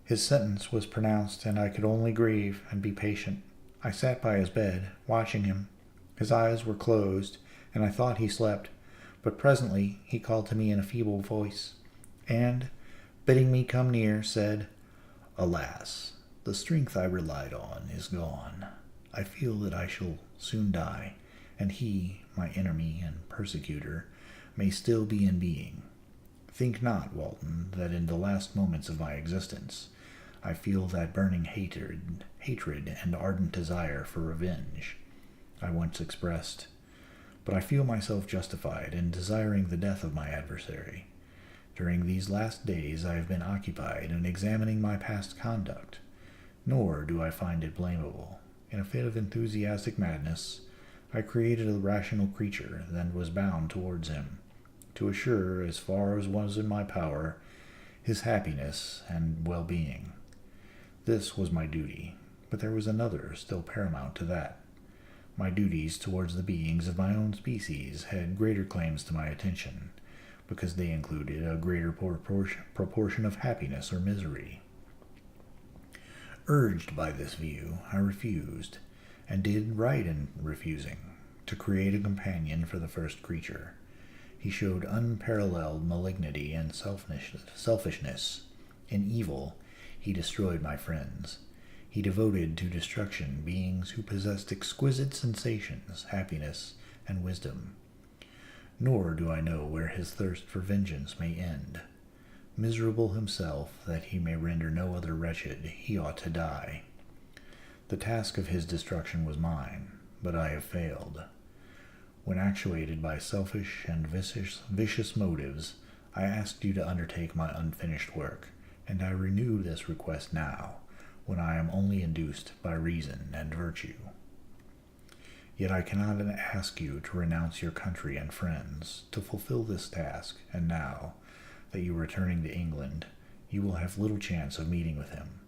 His sentence was pronounced, and I could only grieve and be patient. I sat by his bed, watching him. His eyes were closed, and I thought he slept, but presently he called to me in a feeble voice, and, bidding me come near, said, "Alas, the strength I relied on is gone. I feel that I shall soon die, and he, my enemy and persecutor, may still be in being. Think not, Walton, that in the last moments of my existence I feel that burning hatred and ardent desire for revenge I once expressed, but I feel myself justified in desiring the death of my adversary. During these last days I have been occupied in examining my past conduct, nor do I find it blamable. In a fit of enthusiastic madness, I created a rational creature that was bound towards him, to assure, as far as was in my power, his happiness and well-being. This was my duty, but there was another still paramount to that. My duties towards the beings of my own species had greater claims to my attention, because they included a greater proportion of happiness or misery. Urged by this view, I refused, and did right in refusing, to create a companion for the first creature. He showed unparalleled malignity and selfishness. In evil, he destroyed my friends. He devoted to destruction beings who possessed exquisite sensations, happiness, and wisdom. Nor do I know where his thirst for vengeance may end. Miserable himself, that he may render no other wretched, he ought to die. The task of his destruction was mine, but I have failed. When actuated by selfish and vicious motives, I asked you to undertake my unfinished work, and I renew this request now, when I am only induced by reason and virtue. Yet I cannot ask you to renounce your country and friends to fulfill this task, and now that you are returning to England, you will have little chance of meeting with him.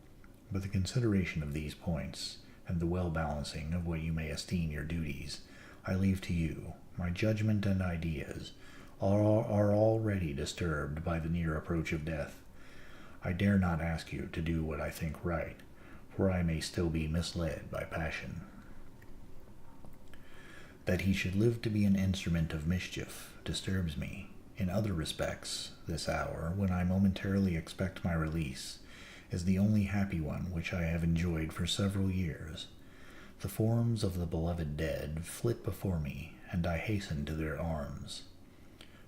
But the consideration of these points, and the well-balancing of what you may esteem your duties, I leave to you. My judgment and ideas are already disturbed by the near approach of death. I dare not ask you to do what I think right, for I may still be misled by passion. That he should live to be an instrument of mischief disturbs me. In other respects, this hour, when I momentarily expect my release, is the only happy one which I have enjoyed for several years. The forms of the beloved dead flit before me, and I hasten to their arms.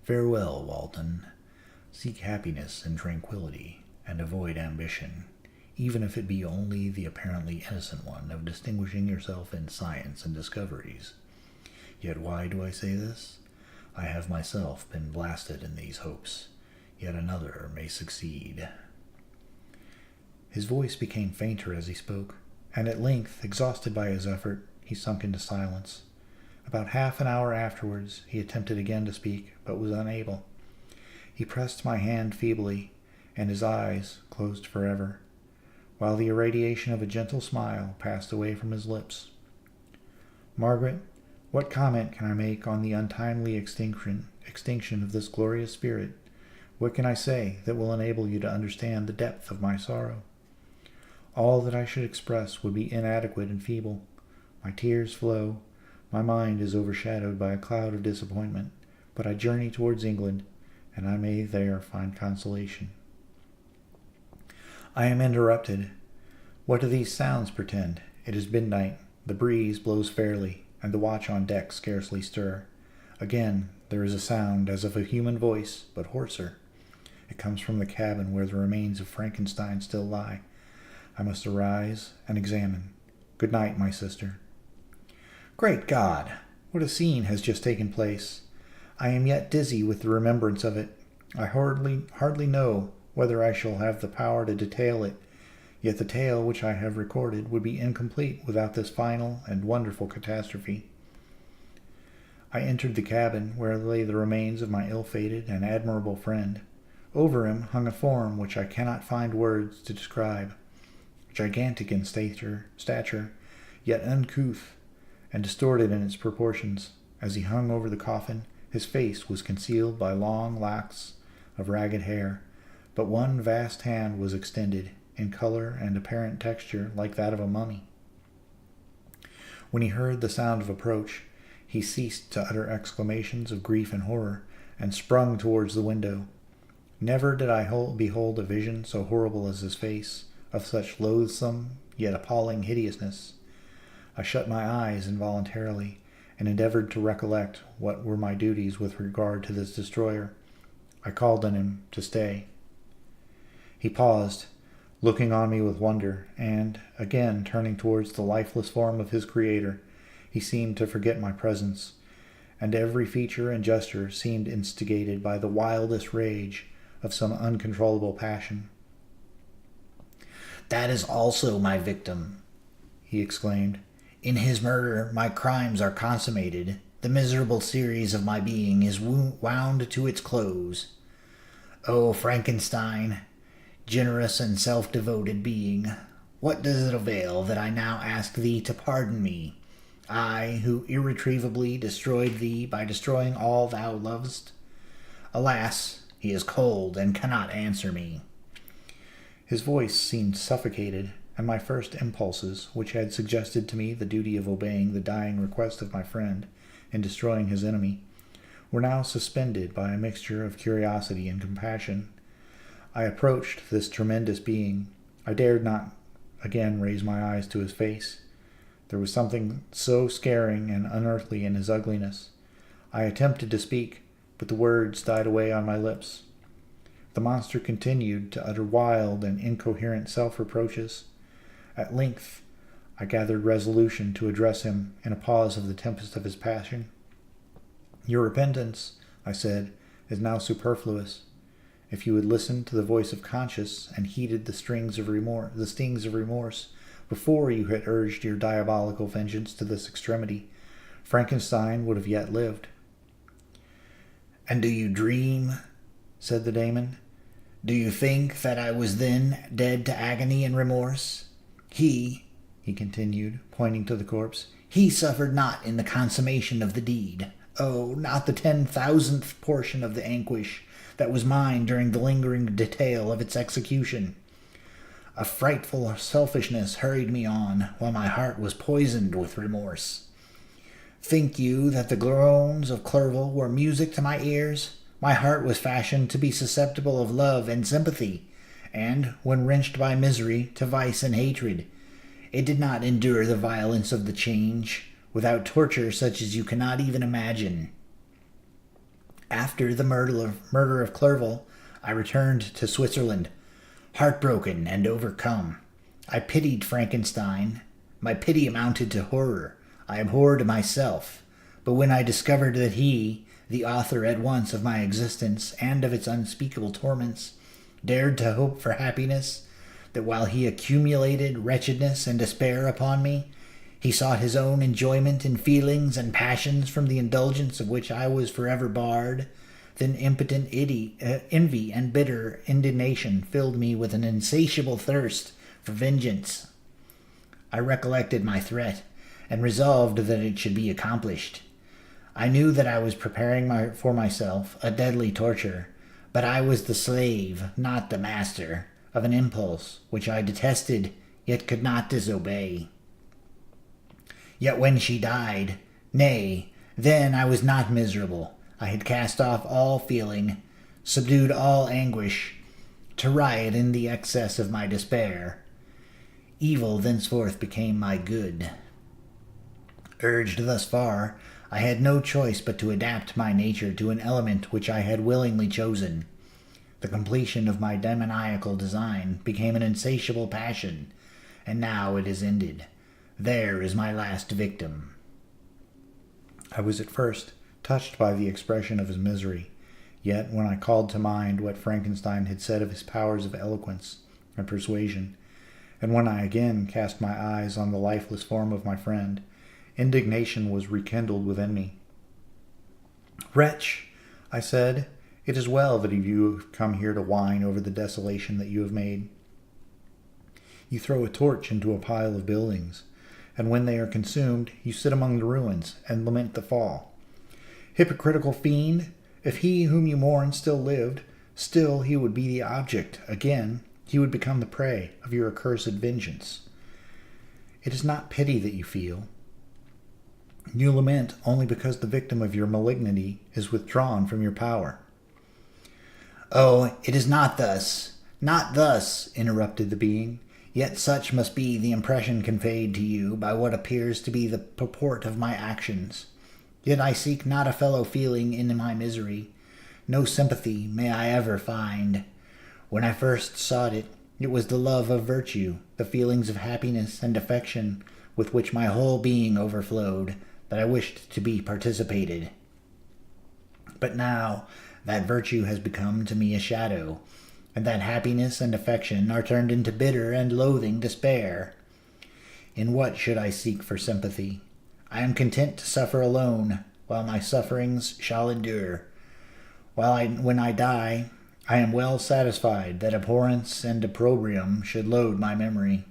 Farewell, Walton. Seek happiness and tranquillity, and avoid ambition, even if it be only the apparently innocent one of distinguishing yourself in science and discoveries. Yet why do I say this? I have myself been blasted in these hopes. Yet another may succeed. His voice became fainter as he spoke, and at length, exhausted by his effort, he sunk into silence. About half an hour afterwards, he attempted again to speak, but was unable. He pressed my hand feebly, and his eyes closed forever, while the irradiation of a gentle smile passed away from his lips. Margaret, what comment can I make on the untimely extinction of this glorious spirit? What can I say that will enable you to understand the depth of my sorrow? All that I should express would be inadequate and feeble. My tears flow. My mind is overshadowed by a cloud of disappointment, but I journey towards England, and I may there find consolation. I am interrupted. What do these sounds portend? It is midnight. The breeze blows fairly, and the watch on deck scarcely stir. Again, there is a sound as of a human voice, but hoarser. It comes from the cabin where the remains of Frankenstein still lie. I must arise and examine. Good night, my sister. Great God! What a scene has just taken place! I am yet dizzy with the remembrance of it. I hardly know whether I shall have the power to detail it, yet the tale which I have recorded would be incomplete without this final and wonderful catastrophe. I entered the cabin where lay the remains of my ill-fated and admirable friend. Over him hung a form which I cannot find words to describe. Gigantic in stature, yet uncouth and distorted in its proportions. As he hung over the coffin, his face was concealed by long locks of ragged hair, but one vast hand was extended, in color and apparent texture like that of a mummy. When he heard the sound of approach, he ceased to utter exclamations of grief and horror, and sprung towards the window. Never did I behold a vision so horrible as his face, of such loathsome yet appalling hideousness. I shut my eyes involuntarily, and endeavored to recollect what were my duties with regard to this destroyer. I called on him to stay. He paused, looking on me with wonder, and, again turning towards the lifeless form of his creator, he seemed to forget my presence, and every feature and gesture seemed instigated by the wildest rage of some uncontrollable passion. "That is also my victim," he exclaimed. "In his murder my crimes are consummated. The miserable series of my being is wound to its close. O Frankenstein, generous and self-devoted being, what does it avail that I now ask thee to pardon me? I, who irretrievably destroyed thee by destroying all thou lovest? Alas, he is cold and cannot answer me." His voice seemed suffocated, and my first impulses, which had suggested to me the duty of obeying the dying request of my friend in destroying his enemy, were now suspended by a mixture of curiosity and compassion. I approached this tremendous being. I dared not again raise my eyes to his face. There was something so scaring and unearthly in his ugliness. I attempted to speak, but the words died away on my lips. The monster continued to utter wild and incoherent self-reproaches. At length, I gathered resolution to address him in a pause of the tempest of his passion. Your repentance, I said, is now superfluous. If you had listened to the voice of conscience and heeded the stings of remorse before you had urged your diabolical vengeance to this extremity, Frankenstein would have yet lived. And do you dream? Said the daemon. Do you think that I was then dead to agony and remorse? He continued, pointing to the corpse, he suffered not in the consummation of the deed. Oh, not the 10,000th portion of the anguish that was mine during the lingering detail of its execution. A frightful selfishness hurried me on, while my heart was poisoned with remorse. Think you that the groans of Clerval were music to my ears? My heart was fashioned to be susceptible of love and sympathy, and, when wrenched by misery, to vice and hatred. It did not endure the violence of the change, without torture such as you cannot even imagine. After the murder of Clerval, I returned to Switzerland, heartbroken and overcome. I pitied Frankenstein. My pity amounted to horror. I abhorred myself. But when I discovered that he, the author at once of my existence and of its unspeakable torments, dared to hope for happiness, that while he accumulated wretchedness and despair upon me, he sought his own enjoyment in feelings and passions from the indulgence of which I was forever barred, then impotent envy and bitter indignation filled me with an insatiable thirst for vengeance. I recollected my threat, and resolved that it should be accomplished. I knew that I was preparing for myself a deadly torture, but I was the slave, not the master, of an impulse which I detested, yet could not disobey. Yet when she died, nay, then I was not miserable. I had cast off all feeling, subdued all anguish, to riot in the excess of my despair. Evil thenceforth became my good. Urged thus far, I had no choice but to adapt my nature to an element which I had willingly chosen. The completion of my demoniacal design became an insatiable passion, and now it is ended. There is my last victim. I was at first touched by the expression of his misery, yet when I called to mind what Frankenstein had said of his powers of eloquence and persuasion, and when I again cast my eyes on the lifeless form of my friend, indignation was rekindled within me. "Wretch," I said, "it is well that you have come here to whine over the desolation that you have made. You throw a torch into a pile of buildings, and when they are consumed, you sit among the ruins and lament the fall. Hypocritical fiend, if he whom you mourn still lived, still he would be the object, again, he would become the prey of your accursed vengeance. It is not pity that you feel. You lament only because the victim of your malignity is withdrawn from your power." "Oh, it is not thus, not thus," interrupted the being. "Yet such must be the impression conveyed to you by what appears to be the purport of my actions. Yet I seek not a fellow feeling in my misery. No sympathy may I ever find. When I first sought it, it was the love of virtue, the feelings of happiness and affection with which my whole being overflowed, that I wished to be participated. But now that virtue has become to me a shadow, and that happiness and affection are turned into bitter and loathing despair. In what should I seek for sympathy? I am content to suffer alone, while my sufferings shall endure. When I die, I am well satisfied that abhorrence and opprobrium should load my memory.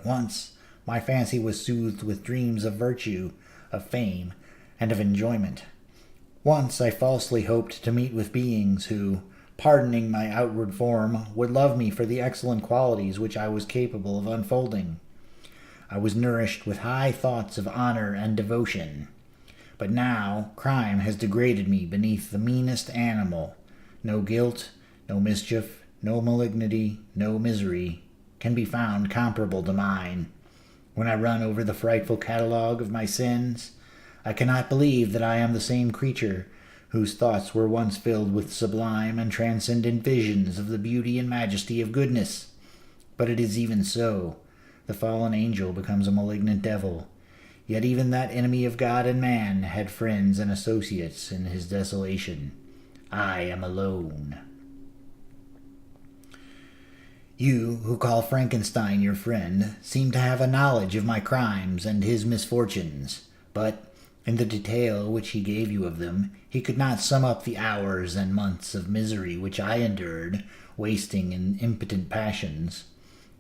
Once my fancy was soothed with dreams of virtue, of fame, and of enjoyment. Once I falsely hoped to meet with beings who, pardoning my outward form, would love me for the excellent qualities which I was capable of unfolding. I was nourished with high thoughts of honor and devotion. But now crime has degraded me beneath the meanest animal. No guilt, no mischief, no malignity, no misery can be found comparable to mine. When I run over the frightful catalogue of my sins, I cannot believe that I am the same creature whose thoughts were once filled with sublime and transcendent visions of the beauty and majesty of goodness. But it is even so. the fallen angel becomes a malignant devil. Yet even that enemy of God and man had friends and associates in his desolation. I am alone. You, who call Frankenstein your friend, seem to have a knowledge of my crimes and his misfortunes, but in the detail which he gave you of them, he could not sum up the hours and months of misery which I endured, wasting in impotent passions.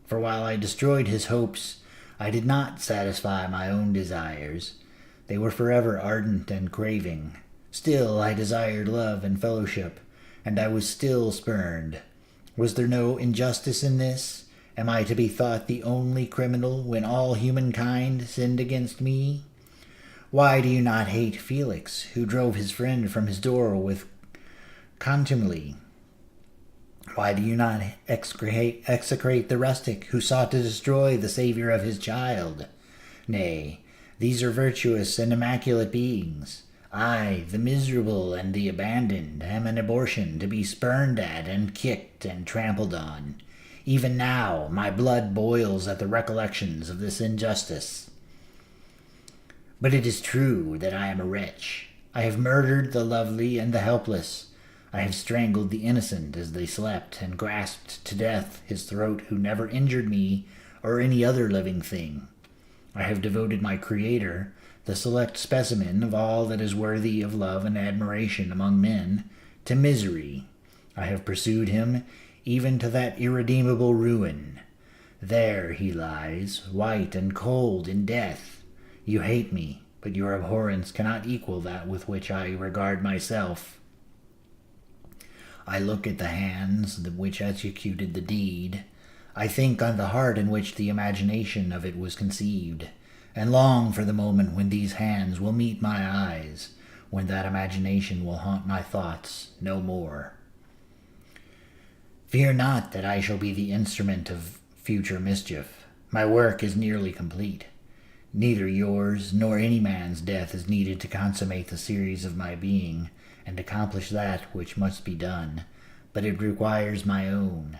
For while I destroyed his hopes, I did not satisfy my own desires. They were forever ardent and craving. Still I desired love and fellowship, and I was still spurned. Was there no injustice in this? Am I to be thought the only criminal when all humankind sinned against me? Why do you not hate Felix, who drove his friend from his door with contumely? Why do you not execrate the rustic who sought to destroy the Savior of his child? Nay, these are virtuous and immaculate beings. I, the miserable and the abandoned, am an abortion to be spurned at and kicked and trampled on. Even now my blood boils at the recollections of this injustice. But it is true that I am a wretch. I have murdered the lovely and the helpless. I have strangled the innocent as they slept, and grasped to death his throat who never injured me or any other living thing. I have devoted my Creator, the select specimen of all that is worthy of love and admiration among men, to misery. I have pursued him even to that irredeemable ruin. There he lies, white and cold in death. You hate me, but your abhorrence cannot equal that with which I regard myself. I look at the hands which executed the deed. I think on the heart in which the imagination of it was conceived, and long for the moment when these hands will meet my eyes, when that imagination will haunt my thoughts no more. Fear not that I shall be the instrument of future mischief. My work is nearly complete. Neither yours nor any man's death is needed to consummate the series of my being, and accomplish that which must be done, but it requires my own.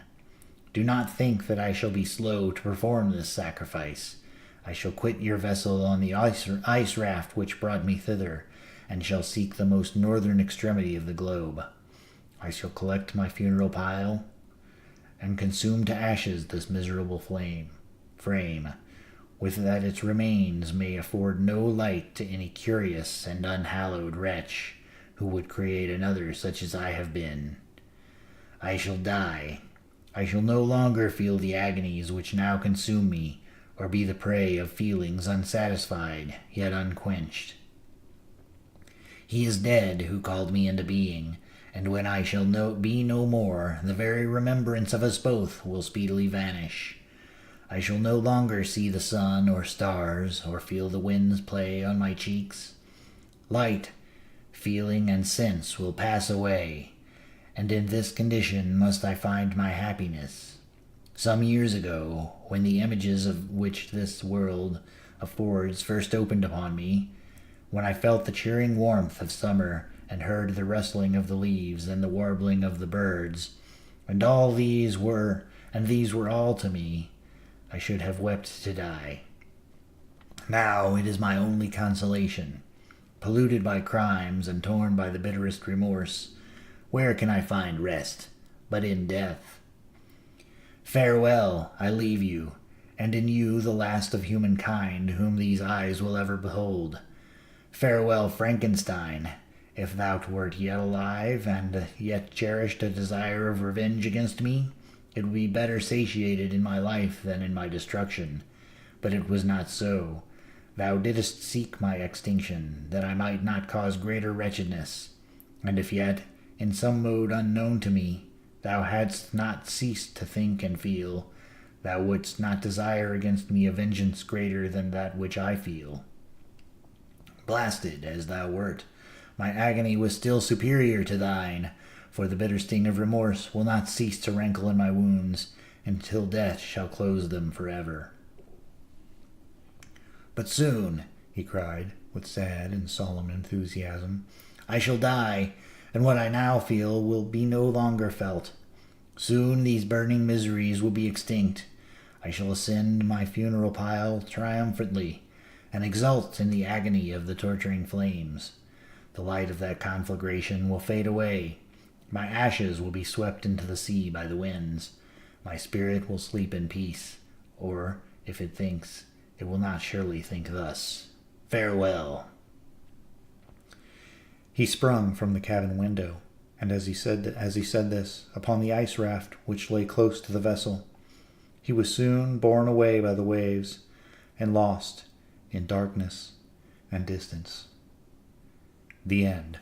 Do not think that I shall be slow to perform this sacrifice. I shall quit your vessel on the ice raft which brought me thither, and shall seek the most northern extremity of the globe. I shall collect my funeral pile, and consume to ashes this miserable frame, with that its remains may afford no light to any curious and unhallowed wretch who would create another such as I have been. I shall die. I shall no longer feel the agonies which now consume me, or be the prey of feelings unsatisfied, yet unquenched. He is dead who called me into being, and when I shall be no more, the very remembrance of us both will speedily vanish. I shall no longer see the sun or stars, or feel the winds play on my cheeks. Light, feeling, and sense will pass away, and in this condition must I find my happiness. Some years ago, when the images of which this world affords first opened upon me, when I felt the cheering warmth of summer, and heard the rustling of the leaves and the warbling of the birds, and these were all to me, I should have wept to die. Now it is my only consolation. Polluted by crimes and torn by the bitterest remorse, where can I find rest but in death? Farewell, I leave you, and in you the last of humankind whom these eyes will ever behold. Farewell, Frankenstein, if thou wert yet alive, and yet cherished a desire of revenge against me, it would be better satiated in my life than in my destruction. But it was not so. Thou didst seek my extinction, that I might not cause greater wretchedness. And if yet, in some mode unknown to me, thou hadst not ceased to think and feel, thou wouldst not desire against me a vengeance greater than that which I feel. Blasted as thou wert, my agony was still superior to thine, for the bitter sting of remorse will not cease to rankle in my wounds, until death shall close them forever. But soon, he cried, with sad and solemn enthusiasm, I shall die, and what I now feel will be no longer felt. Soon these burning miseries will be extinct. I shall ascend my funeral pile triumphantly, and exult in the agony of the torturing flames. The light of that conflagration will fade away. My ashes will be swept into the sea by the winds. My spirit will sleep in peace, or, if it thinks, it will not surely think thus. Farewell." He sprung from the cabin window, and as he said this, upon the ice raft which lay close to the vessel, he was soon borne away by the waves and lost in darkness and distance. The end.